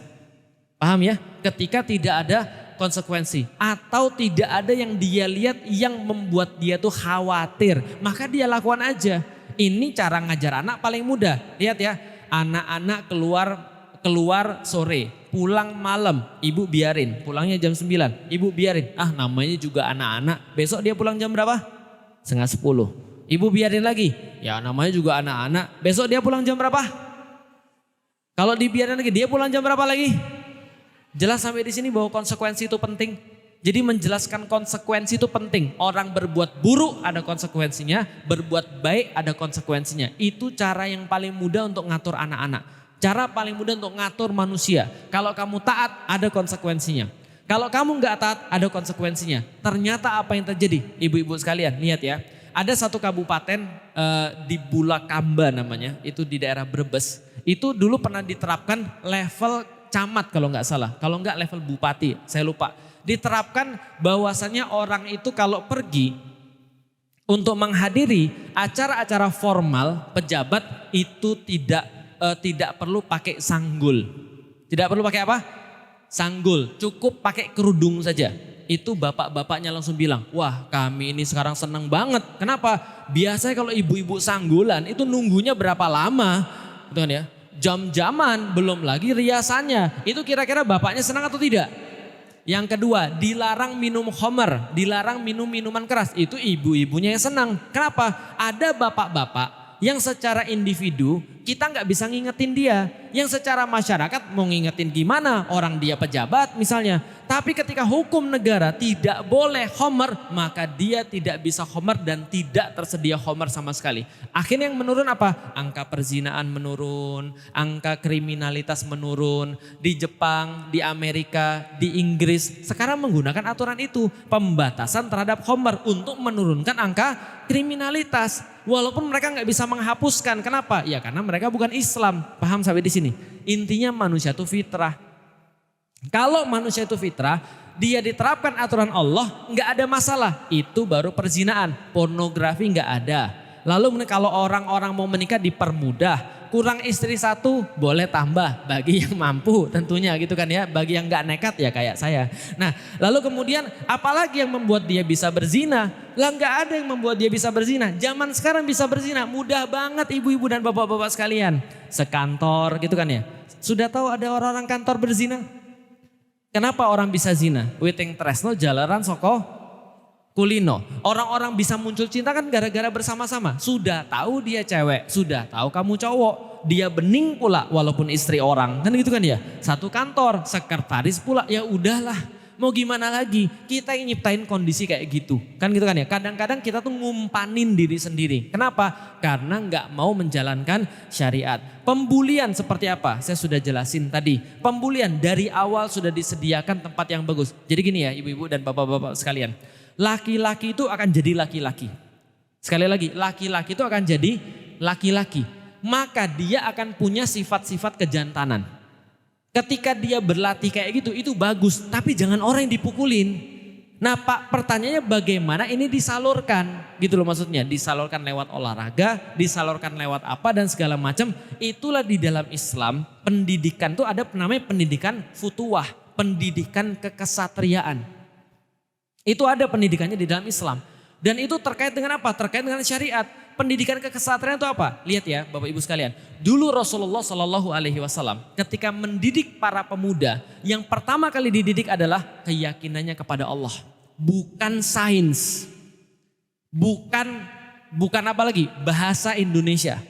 Paham ya? Ketika tidak ada konsekuensi atau tidak ada yang dia lihat yang membuat dia tuh khawatir, maka dia lakukan aja. Ini cara ngajar anak paling mudah. Lihat ya, anak-anak keluar sore, pulang malam, ibu biarin, pulangnya jam 9, ibu biarin. Namanya juga anak-anak, besok dia pulang jam berapa? 9:30. Ibu biarin lagi, ya namanya juga anak-anak. Besok dia pulang jam berapa? Kalau dibiarin lagi, dia pulang jam berapa lagi? Jelas sampai di sini bahwa konsekuensi itu penting. Jadi menjelaskan konsekuensi itu penting. Orang berbuat buruk ada konsekuensinya, berbuat baik ada konsekuensinya. Itu cara yang paling mudah untuk ngatur anak-anak. Cara paling mudah untuk ngatur manusia. Kalau kamu taat ada konsekuensinya. Kalau kamu nggak taat ada konsekuensinya. Ternyata apa yang terjadi? Ibu-ibu sekalian, lihat ya. Ada satu kabupaten di Bulakamba namanya, itu di daerah Brebes. Itu dulu pernah diterapkan level camat kalau nggak salah. Kalau nggak level bupati, saya lupa. Diterapkan bahwasannya orang itu kalau pergi untuk menghadiri acara-acara formal pejabat itu tidak perlu pakai sanggul. Tidak perlu pakai apa? Sanggul, cukup pakai kerudung saja. Itu bapak-bapaknya langsung bilang, wah kami ini sekarang senang banget. Kenapa? Biasanya kalau ibu-ibu sanggulan itu nunggunya berapa lama, gitu kan ya? Jam-jaman, belum lagi riasannya. Itu kira-kira bapaknya senang atau tidak? Yang kedua, dilarang minum khamar, dilarang minum minuman keras. Itu ibu-ibunya yang senang. Kenapa? Ada bapak-bapak yang secara individu kita nggak bisa ngingetin dia. Yang secara masyarakat mau ngingetin gimana? Orang dia pejabat misalnya. Tapi ketika hukum negara tidak boleh khamar, maka dia tidak bisa khamar dan tidak tersedia khamar sama sekali. Akhirnya yang menurun apa? Angka perzinaan menurun, angka kriminalitas menurun. Di Jepang, di Amerika, di Inggris sekarang menggunakan aturan itu. Pembatasan terhadap khamar untuk menurunkan angka kriminalitas. Walaupun mereka nggak bisa menghapuskan. Kenapa? Ya karena mereka bukan Islam. Paham sampai di sini? Intinya manusia itu fitrah. Kalau manusia itu fitrah, dia diterapkan aturan Allah, nggak ada masalah. Itu baru perzinaan, pornografi nggak ada. Lalu kalau orang-orang mau menikah dipermudah, kurang istri satu boleh tambah bagi yang mampu tentunya gitu kan ya. Bagi yang nggak nekat ya kayak saya. Nah lalu kemudian apalagi yang membuat dia bisa berzina? Lah nggak ada yang membuat dia bisa berzina. Zaman sekarang bisa berzina mudah banget ibu-ibu dan bapak-bapak sekalian. Sekantor gitu kan ya. Sudah tahu ada orang-orang kantor berzina? Kenapa orang bisa zina? Witing tresno jalaran soko kulino. Orang-orang bisa muncul cinta kan gara-gara bersama-sama. Sudah tahu dia cewek, sudah tahu kamu cowok. Dia bening pula walaupun istri orang. Kan gitu kan ya. Satu kantor, sekretaris pula ya udahlah. Mau gimana lagi? Kita yang nyiptain kondisi kayak gitu. Kan gitu kan ya. Kadang-kadang kita tuh ngumpanin diri sendiri. Kenapa? Karena nggak mau menjalankan syariat. Pembulian seperti apa? Saya sudah jelasin tadi. Pembulian dari awal sudah disediakan tempat yang bagus. Jadi gini ya ibu-ibu dan bapak-bapak sekalian. Laki-laki itu akan jadi laki-laki. Sekali lagi, laki-laki itu akan jadi laki-laki. Maka dia akan punya sifat-sifat kejantanan. Ketika dia berlatih kayak gitu itu bagus, tapi jangan orang yang dipukulin. Nah Pak, pertanyaannya bagaimana ini disalurkan? Gitu loh maksudnya, disalurkan lewat olahraga, disalurkan lewat apa dan segala macam. Itulah di dalam Islam, pendidikan tuh ada namanya pendidikan futuwah, pendidikan kekesatriaan. Itu ada pendidikannya di dalam Islam. Dan itu terkait dengan apa? Terkait dengan syariat. Pendidikan kekesatriaan itu apa? Lihat ya Bapak Ibu sekalian. Dulu Rasulullah Shallallahu Alaihi Wasallam ketika mendidik para pemuda, yang pertama kali dididik adalah keyakinannya kepada Allah. Bukan sains. Bukan apa lagi? Bahasa Indonesia.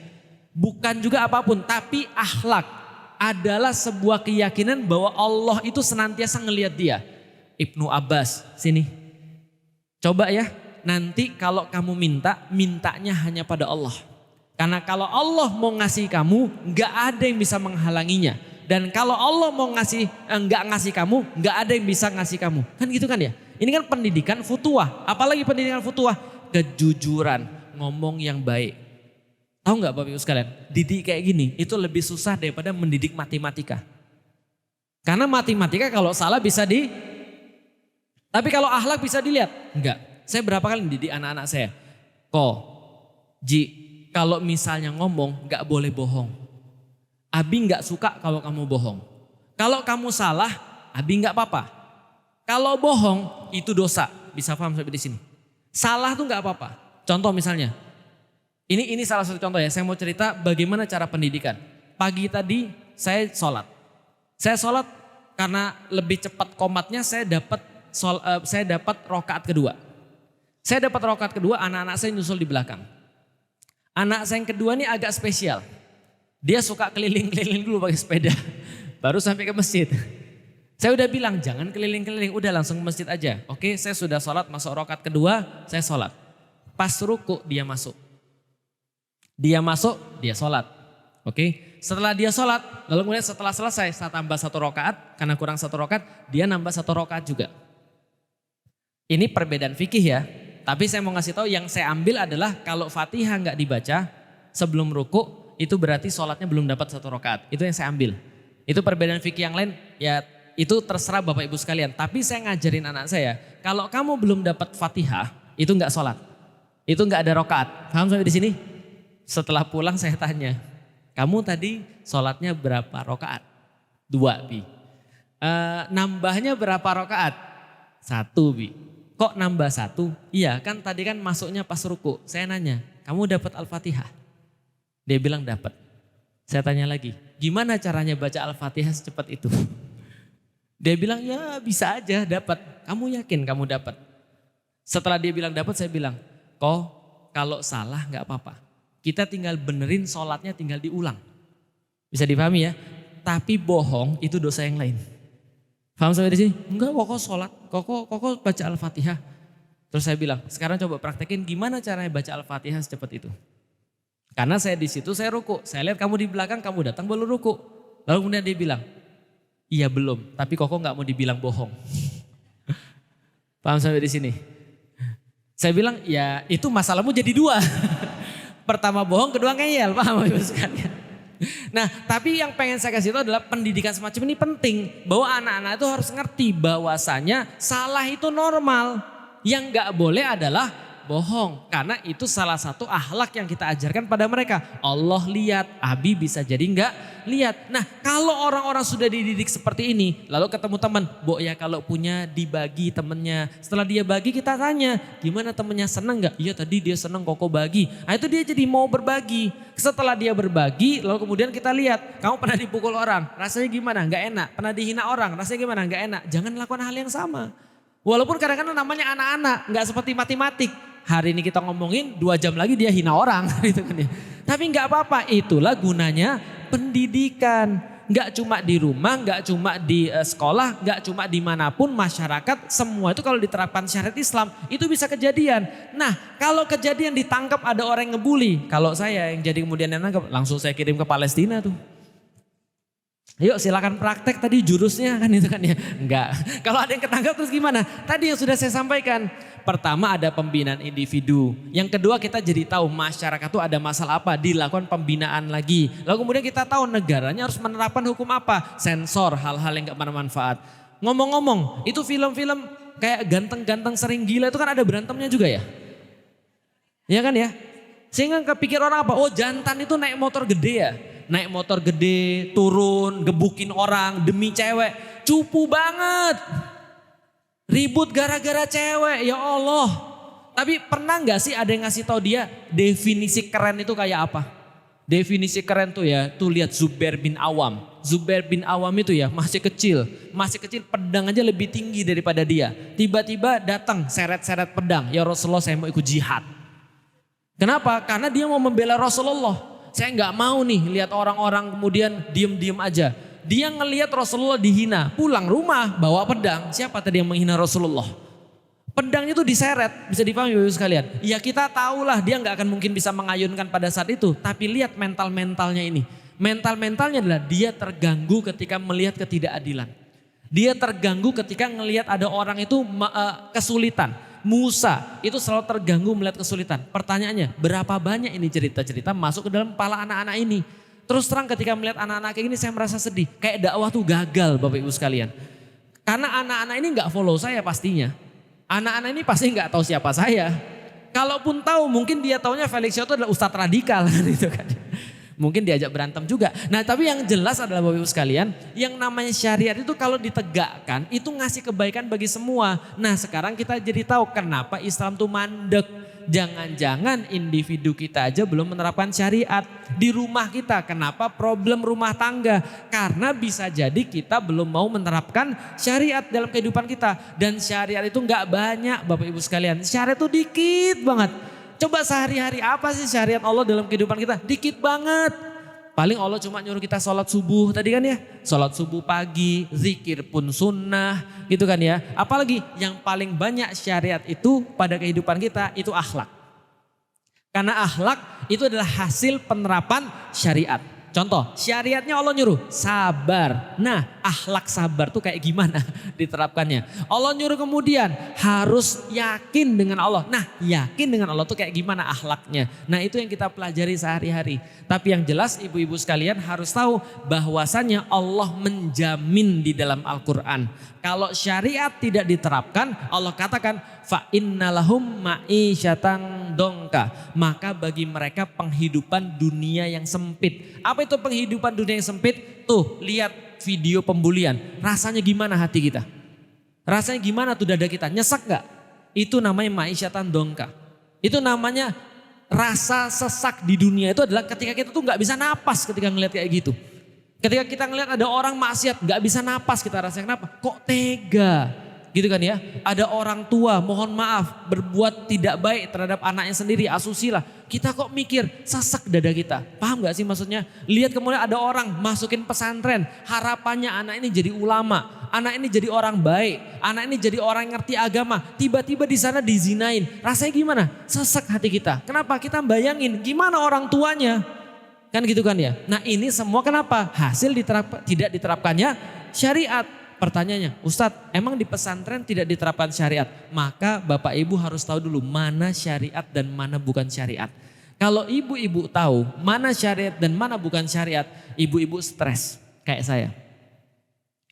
Bukan juga apapun, tapi akhlak. Adalah sebuah keyakinan bahwa Allah itu senantiasa ngelihat dia. Ibnu Abbas, sini. Coba ya. Nanti kalau kamu mintanya hanya pada Allah. Karena kalau Allah mau ngasih kamu, nggak ada yang bisa menghalanginya. Dan kalau Allah mau nggak ngasih kamu, nggak ada yang bisa ngasih kamu. Kan gitu kan ya? Ini kan pendidikan futuwah. Apalagi pendidikan futuwah? Kejujuran, ngomong yang baik. Tahu nggak Bapak Ibu sekalian? Didik kayak gini, itu lebih susah daripada mendidik matematika. Karena matematika kalau salah bisa tapi kalau akhlak bisa dilihat? Enggak. Saya berapa kali mendidik anak-anak saya. Kalau misalnya ngomong gak boleh bohong. Abi gak suka kalau kamu bohong. Kalau kamu salah, Abi gak apa-apa. Kalau bohong itu dosa. Bisa paham sampai di sini. Salah tuh gak apa-apa. Contoh misalnya. Ini salah satu contoh ya. Saya mau cerita bagaimana cara pendidikan. Pagi tadi saya sholat. Saya sholat karena lebih cepat komatnya saya dapat rokaat kedua. Saya dapat rokaat kedua, anak-anak saya nyusul di belakang. Anak saya yang kedua ini agak spesial. Dia suka keliling-keliling dulu pakai sepeda. Baru sampai ke masjid. Saya udah bilang jangan keliling-keliling, udah langsung ke masjid aja. Oke, saya sudah sholat, masuk rokaat kedua, saya sholat. Pas ruku dia masuk. Dia masuk, dia sholat. Oke, setelah dia sholat, lalu kemudian setelah selesai, saya tambah 1 rokaat, karena kurang 1 rokaat, dia nambah 1 rokaat juga. Ini perbedaan fikih ya. Tapi saya mau ngasih tahu yang saya ambil adalah kalau Fatihah nggak dibaca sebelum ruku itu berarti sholatnya belum dapat 1 rakaat. Itu yang saya ambil. Itu perbedaan fikih yang lain ya itu terserah Bapak Ibu sekalian. Tapi saya ngajarin anak saya kalau kamu belum dapat Fatihah itu nggak sholat. Itu nggak ada rakaat. Paham sampai di sini? Setelah pulang saya tanya, kamu tadi sholatnya berapa rakaat? 2 Bi. Nambahnya berapa rakaat? 1 Bi. Kok nambah 1? Iya kan tadi kan masuknya pas ruku. Saya nanya, kamu dapat Al-Fatihah? Dia bilang dapat. Saya tanya lagi, gimana caranya baca Al-Fatihah secepat itu? Dia bilang ya bisa aja dapat. Kamu yakin kamu dapat? Setelah dia bilang dapat saya bilang, kalau salah gak apa-apa. Kita tinggal benerin sholatnya tinggal diulang. Bisa dipahami ya? Tapi bohong itu dosa yang lain. Paham sampai di sini? Enggak, kok sholat, kok baca Al-Fatihah. Terus saya bilang, sekarang coba praktekin gimana caranya baca Al-Fatihah secepat itu. Karena saya di situ saya ruku, saya lihat kamu di belakang, kamu datang baru ruku. Lalu kemudian dia bilang, iya belum, tapi kok nggak mau dibilang bohong. Paham sampai di sini? Saya bilang, ya itu masalahmu jadi 2. Pertama bohong, kedua ngeyel, paham Ibu sekalian? Nah tapi yang pengen saya kasih itu adalah pendidikan semacam ini penting. Bahwa anak-anak itu harus ngerti bahwasanya salah itu normal. Yang gak boleh adalah bohong. Karena itu salah satu akhlak yang kita ajarkan pada mereka. Allah lihat, Abi bisa jadi gak lihat. Nah kalau orang-orang sudah dididik seperti ini. Lalu ketemu teman, Bo ya kalau punya dibagi temennya. Setelah dia bagi kita tanya, gimana temennya senang gak? Iya tadi dia senang kok bagi. Nah itu dia jadi mau berbagi. Setelah dia berbagi, lalu kemudian kita lihat, kamu pernah dipukul orang, rasanya gimana? Gak enak. Pernah dihina orang, rasanya gimana? Gak enak. Jangan lakukan hal yang sama. Walaupun kadang-kadang namanya anak-anak, gak seperti matematik. Hari ini kita ngomongin 2 jam lagi dia hina orang. Gitu kan ya. Tapi gak apa-apa, itulah gunanya pendidikan. Nggak cuma di rumah, nggak cuma di sekolah, nggak cuma dimanapun masyarakat, semua itu kalau diterapkan syariat Islam itu bisa kejadian. Nah kalau kejadian ditangkap ada orang yang ngebully, kalau saya yang jadi kemudian yang nangkap langsung saya kirim ke Palestina tuh. Yuk silakan praktek tadi jurusnya kan itu kan ya. Enggak. Kalau ada yang ketangkap terus gimana? Tadi yang sudah saya sampaikan. Pertama ada pembinaan individu. Yang kedua kita jadi tahu masyarakat itu ada masalah apa. Dilakukan pembinaan lagi. Lalu kemudian kita tahu negaranya harus menerapkan hukum apa. Sensor hal-hal yang gak bermanfaat. Ngomong-ngomong itu film-film kayak ganteng-ganteng sering gila itu kan ada berantemnya juga ya. Iya kan ya. Sehingga kepikir orang apa? Oh jantan itu naik motor gede ya. Naik motor gede, turun, gebukin orang demi cewek. Cupu banget. Ribut gara-gara cewek, ya Allah. Tapi pernah gak sih ada yang ngasih tahu dia definisi keren itu kayak apa? Definisi keren tuh ya, tuh lihat Zubair bin Awam. Zubair bin Awam itu ya masih kecil pedang aja lebih tinggi daripada dia. Tiba-tiba datang seret-seret pedang, ya Rasulullah saya mau ikut jihad. Kenapa? Karena dia mau membela Rasulullah. Saya nggak mau nih lihat orang-orang kemudian diem-diem aja. Dia ngelihat Rasulullah dihina, pulang rumah bawa pedang. Siapa tadi yang menghina Rasulullah? Pedangnya itu diseret, bisa dipahami Bapak sekalian. Ya kita tahulah dia nggak akan mungkin bisa mengayunkan pada saat itu. Tapi lihat mental-mentalnya ini. Mental-mentalnya adalah dia terganggu ketika melihat ketidakadilan. Dia terganggu ketika ngelihat ada orang itu kesulitan. Musa itu selalu terganggu melihat kesulitan. Pertanyaannya berapa banyak ini cerita-cerita masuk ke dalam kepala anak-anak ini. Terus terang ketika melihat anak-anak kayak gini saya merasa sedih. Kayak dakwah tuh gagal Bapak Ibu sekalian. Karena anak-anak ini gak follow saya pastinya. Anak-anak ini pasti gak tahu siapa saya. Kalaupun tahu mungkin dia taunya Felix itu adalah ustadz radikal gitu kan. Mungkin diajak berantem juga. Nah tapi yang jelas adalah Bapak Ibu sekalian, yang namanya syariat itu kalau ditegakkan itu ngasih kebaikan bagi semua. Nah sekarang kita jadi tahu kenapa Islam tuh mandek. Jangan-jangan individu kita aja belum menerapkan syariat. Di rumah kita kenapa problem rumah tangga? Karena bisa jadi kita belum mau menerapkan syariat dalam kehidupan kita. Dan syariat itu gak banyak Bapak Ibu sekalian. Syariat itu dikit banget. Coba sehari-hari apa sih syariat Allah dalam kehidupan kita? Dikit banget. Paling Allah cuma nyuruh kita sholat subuh tadi kan ya. Sholat subuh pagi, zikir pun sunnah gitu kan ya. Apalagi yang paling banyak syariat itu pada kehidupan kita itu akhlak. Karena akhlak itu adalah hasil penerapan syariat. Contoh, syariatnya Allah nyuruh sabar. Nah, akhlak sabar tuh kayak gimana diterapkannya? Allah nyuruh kemudian harus yakin dengan Allah. Nah, yakin dengan Allah tuh kayak gimana akhlaknya? Nah, itu yang kita pelajari sehari-hari. Tapi yang jelas ibu-ibu sekalian harus tahu bahwasannya Allah menjamin di dalam Al-Quran. Kalau syariat tidak diterapkan, Allah katakan fa innalahum ma'isyatan dongka. Maka bagi mereka penghidupan dunia yang sempit. Apa itu penghidupan dunia yang sempit? Tuh lihat video pembulian. Rasanya gimana hati kita? Rasanya gimana tuh dada kita? Nyesek gak? Itu namanya ma'isyatan dongka. Itu namanya rasa sesak di dunia itu adalah ketika kita tuh gak bisa napas ketika ngeliat kayak gitu. Ketika kita ngelihat ada orang maksiat gak bisa napas kita rasanya kenapa? Kok tega? Gitu kan ya. Ada orang tua mohon maaf berbuat tidak baik terhadap anaknya sendiri asusila. Kita kok mikir sesak dada kita. Paham gak sih maksudnya? Lihat kemudian ada orang masukin pesantren. Harapannya anak ini jadi ulama. Anak ini jadi orang baik. Anak ini jadi orang yang ngerti agama. Tiba-tiba di sana dizinain. Rasanya gimana? Sesak hati kita. Kenapa? Kita bayangin gimana orang tuanya. Kan gitu kan ya. Nah ini semua kenapa? Hasil tidak diterapkannya syariat. Pertanyaannya, Ustadz emang di pesantren tidak diterapkan syariat? Maka Bapak Ibu harus tahu dulu mana syariat dan mana bukan syariat. Kalau ibu-ibu tahu mana syariat dan mana bukan syariat, ibu-ibu stres kayak saya.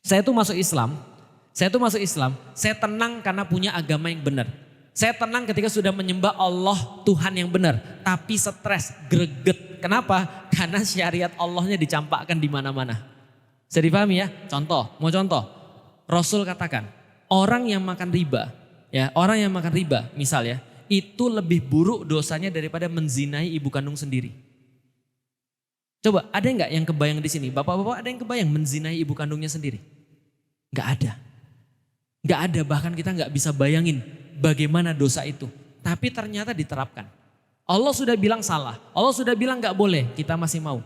Saya tuh masuk Islam, saya tenang karena punya agama yang benar. Saya tenang ketika sudah menyembah Allah Tuhan yang benar. Tapi stres, greget. Kenapa? Karena syariat Allahnya dicampakkan di mana-mana. Bisa dipahami ya? Mau contoh. Rasul katakan, orang yang makan riba, misal ya, itu lebih buruk dosanya daripada menzinai ibu kandung sendiri. Coba, ada nggak yang kebayang di sini? Bapak-bapak ada yang kebayang menzinai ibu kandungnya sendiri? Nggak ada. Nggak ada, bahkan kita nggak bisa bayangin bagaimana dosa itu. Tapi ternyata diterapkan. Allah sudah bilang salah, Allah sudah bilang nggak boleh, kita masih mau.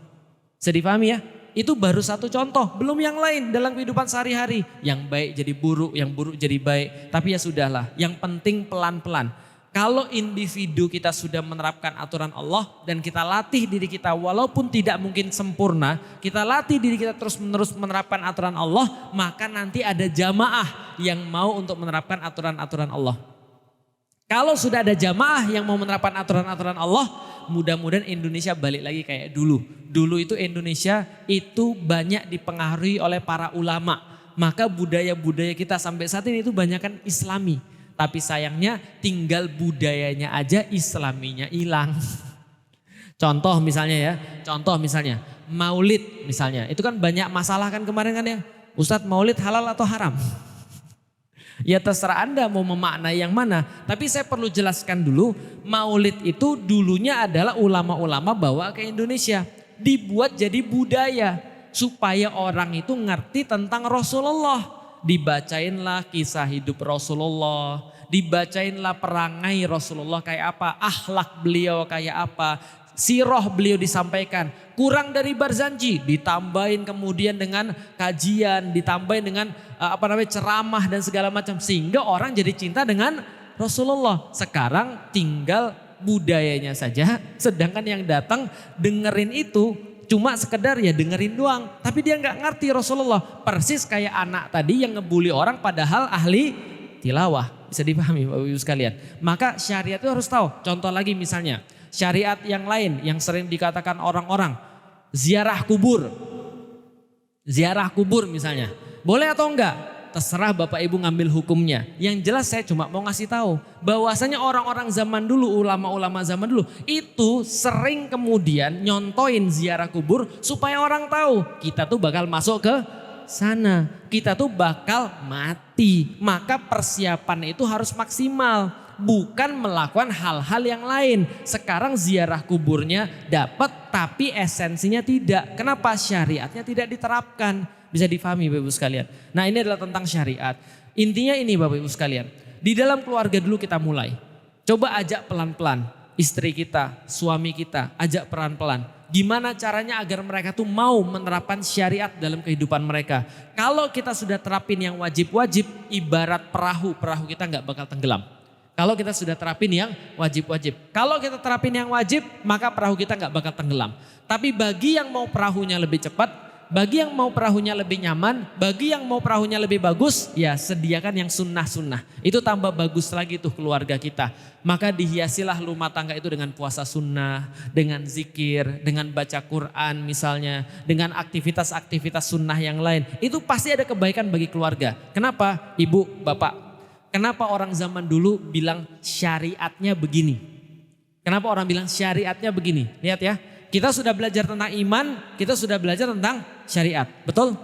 Bisa dipahami ya? Itu baru satu contoh, belum yang lain dalam kehidupan sehari-hari. Yang baik jadi buruk, yang buruk jadi baik. Tapi ya sudahlah, yang penting pelan-pelan. Kalau individu kita sudah menerapkan aturan Allah dan kita latih diri kita walaupun tidak mungkin sempurna, kita latih diri kita terus-menerus menerapkan aturan Allah, maka nanti ada jamaah yang mau untuk menerapkan aturan-aturan Allah. Kalau sudah ada jamaah yang mau menerapkan aturan-aturan Allah, mudah-mudahan Indonesia balik lagi kayak dulu. Dulu itu Indonesia itu banyak dipengaruhi oleh para ulama. Maka budaya-budaya kita sampai saat ini itu banyak kan Islami. Tapi sayangnya tinggal budayanya aja, Islaminya hilang. Contoh misalnya Maulid misalnya. Itu kan banyak masalah kan kemarin kan ya. Ustadz, Maulid halal atau haram? Ya terserah Anda mau memaknai yang mana. Tapi saya perlu jelaskan dulu, Maulid itu dulunya adalah ulama-ulama bawa ke Indonesia. Dibuat jadi budaya supaya orang itu ngerti tentang Rasulullah. Dibacainlah kisah hidup Rasulullah, dibacainlah perangai Rasulullah kayak apa, akhlak beliau kayak apa, sirah beliau disampaikan. Kurang dari Barzanji, ditambahin kemudian dengan kajian, ditambahin dengan ceramah dan segala macam. Sehingga orang jadi cinta dengan Rasulullah. Sekarang tinggal budayanya saja, sedangkan yang datang dengerin itu cuma sekedar ya dengerin doang. Tapi dia nggak ngerti Rasulullah. Persis kayak anak tadi yang ngebully orang padahal ahli tilawah. Bisa dipahami Bapak Ibu sekalian. Maka syariat itu harus tahu. Contoh lagi misalnya, syariat yang lain yang sering dikatakan orang-orang. Ziarah kubur misalnya. Boleh atau enggak? Terserah Bapak Ibu ngambil hukumnya. Yang jelas saya cuma mau ngasih tahu bahwasanya orang-orang zaman dulu, ulama-ulama zaman dulu itu sering kemudian nyontoin ziarah kubur supaya orang tahu kita tuh bakal masuk ke sana. Kita tuh bakal mati. Maka persiapan itu harus maksimal. Bukan melakukan hal-hal yang lain. Sekarang ziarah kuburnya dapat tapi esensinya tidak. Kenapa? Syariatnya tidak diterapkan. Bisa difahami Bapak Ibu sekalian. Nah ini adalah tentang syariat. Intinya ini Bapak Ibu sekalian. Di dalam keluarga dulu kita mulai. Coba ajak pelan-pelan. Istri kita, suami kita, ajak pelan-pelan. Gimana caranya agar mereka tuh mau menerapkan syariat dalam kehidupan mereka. Kalau kita sudah terapin yang wajib-wajib, ibarat perahu kita nggak bakal tenggelam. Kalau kita sudah terapin yang wajib-wajib. Kalau kita terapin yang wajib, maka perahu kita nggak bakal tenggelam. Tapi bagi yang mau perahunya lebih cepat, bagi yang mau perahunya lebih nyaman, bagi yang mau perahunya lebih bagus, ya sediakan yang sunnah-sunnah. Itu tambah bagus lagi tuh keluarga kita. Maka dihiasilah rumah tangga itu dengan puasa sunnah, dengan zikir, dengan baca Quran misalnya, dengan aktivitas-aktivitas sunnah yang lain. Itu pasti ada kebaikan bagi keluarga. Kenapa? Ibu, bapak. Kenapa orang zaman dulu bilang syariatnya begini? Kenapa orang bilang syariatnya begini? Lihat ya, kita sudah belajar tentang iman, kita sudah belajar tentang syariat. Betul?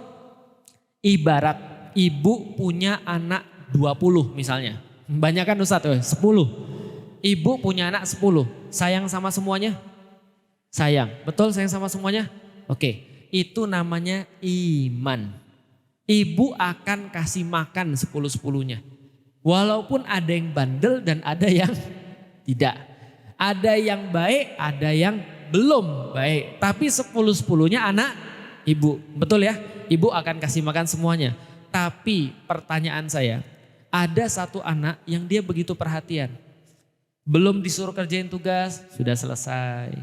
Ibarat ibu punya anak 20 misalnya. Banyak kan Ustadz? 10. Ibu punya anak 10. Sayang sama semuanya? Sayang. Betul sayang sama semuanya? Oke, itu namanya iman. Ibu akan kasih makan 10-10-nya. Walaupun ada yang bandel dan ada yang tidak. Ada yang baik, ada yang belum baik. Tapi 10-10-nya anak ibu. Betul ya? Ibu akan kasih makan semuanya. Tapi pertanyaan saya, ada satu anak yang dia begitu perhatian. Belum disuruh kerjain tugas, sudah selesai.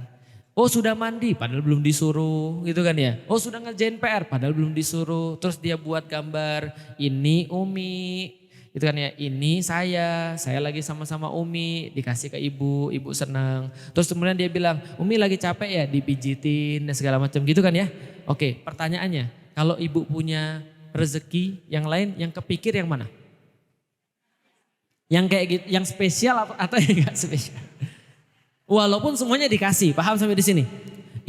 Oh sudah mandi, padahal belum disuruh gitu kan ya. Oh sudah ngerjain PR, padahal belum disuruh. Terus dia buat gambar, ini Umi. Itu kan ya, ini saya lagi sama-sama Umi, dikasih ke ibu senang. Terus kemudian dia bilang, Umi lagi capek ya, dipijitin dan segala macam gitu kan ya. Oke, pertanyaannya, kalau ibu punya rezeki yang lain, yang kepikir yang mana? Yang kayak gitu, yang spesial atau yang enggak spesial? Walaupun semuanya dikasih, paham sampai di sini?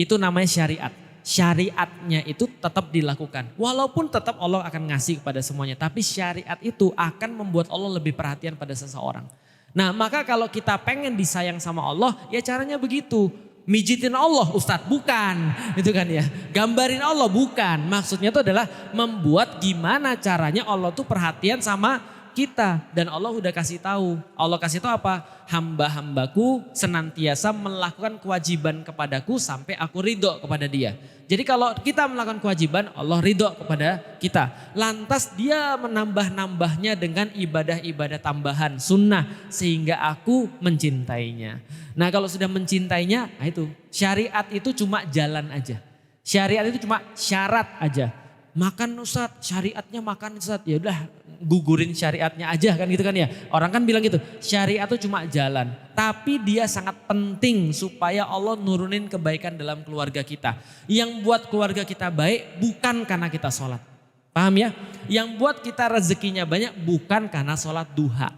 Itu namanya syariat. Syariatnya itu tetap dilakukan. Walaupun tetap Allah akan ngasih kepada semuanya. Tapi syariat itu akan membuat Allah lebih perhatian pada seseorang. Nah maka kalau kita pengen disayang sama Allah, ya caranya begitu. Mijitin Allah Ustadz, bukan. Itu kan ya. Gambarin Allah, bukan. Maksudnya itu adalah membuat gimana caranya Allah tuh perhatian sama kita. Dan Allah udah kasih tahu. Allah kasih tahu apa? Hamba-hambaku senantiasa melakukan kewajiban kepadaku sampai aku ridho kepada dia. Jadi kalau kita melakukan kewajiban, Allah ridho kepada kita. Lantas dia menambah-nambahnya dengan ibadah-ibadah tambahan, sunnah. Sehingga aku mencintainya. Nah kalau sudah mencintainya, nah itu syariat itu cuma jalan aja. Syariat itu cuma syarat aja. Makan Ustaz, syariatnya makan Ustaz. Ya udah gugurin syariatnya aja kan gitu kan ya. Orang kan bilang gitu, syariat itu cuma jalan. Tapi dia sangat penting supaya Allah nurunin kebaikan dalam keluarga kita. Yang buat keluarga kita baik bukan karena kita sholat. Paham ya? Yang buat kita rezekinya banyak bukan karena sholat duha.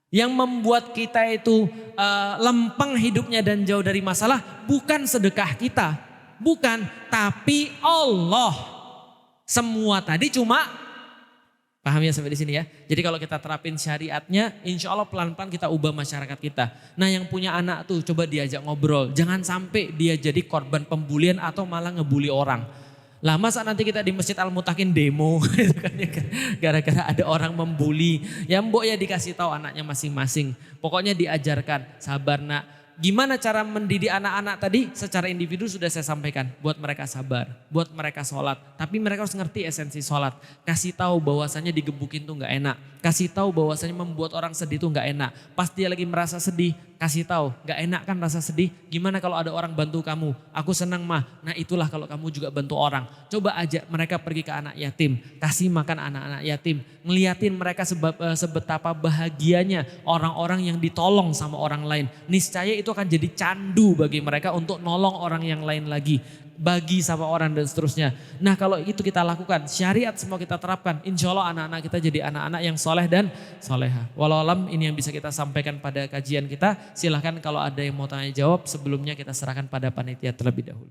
Yang membuat kita itu lempeng hidupnya dan jauh dari masalah bukan sedekah kita. Bukan, tapi Allah. Semua tadi cuma, paham ya sampai di sini ya. Jadi kalau kita terapin syariatnya, insya Allah pelan-pelan kita ubah masyarakat kita. Nah yang punya anak tuh coba diajak ngobrol. Jangan sampai dia jadi korban pembulian atau malah ngebully orang. Lah masa nanti kita di Masjid Al-Mutakin demo gitu kan ya, gara-gara ada orang membuli. Ya mbok ya dikasih tahu anaknya masing-masing. Pokoknya diajarkan, sabar nak. Gimana cara mendidik anak-anak tadi? Secara individu sudah saya sampaikan. Buat mereka sabar, buat mereka sholat. Tapi mereka harus ngerti esensi sholat. Kasih tahu bahwasannya digebukin tuh gak enak. Kasih tahu bahwasannya membuat orang sedih tuh gak enak. Pas dia lagi merasa sedih, kasih tahu. Gak enak kan rasa sedih? Gimana kalau ada orang bantu kamu? Aku senang mah. Nah itulah kalau kamu juga bantu orang. Coba ajak mereka pergi ke anak yatim. Kasih makan anak-anak yatim. Ngeliatin mereka sebetapa bahagianya orang-orang yang ditolong sama orang lain. Niscaya itu akan jadi candu bagi mereka untuk nolong orang yang lain lagi. Bagi sama orang dan seterusnya. Nah kalau itu kita lakukan, syariat semua kita terapkan. Insya Allah anak-anak kita jadi anak-anak yang soleh dan soleha. Walau alam ini yang bisa kita sampaikan pada kajian kita. Silahkan kalau ada yang mau tanya jawab, sebelumnya kita serahkan pada panitia terlebih dahulu.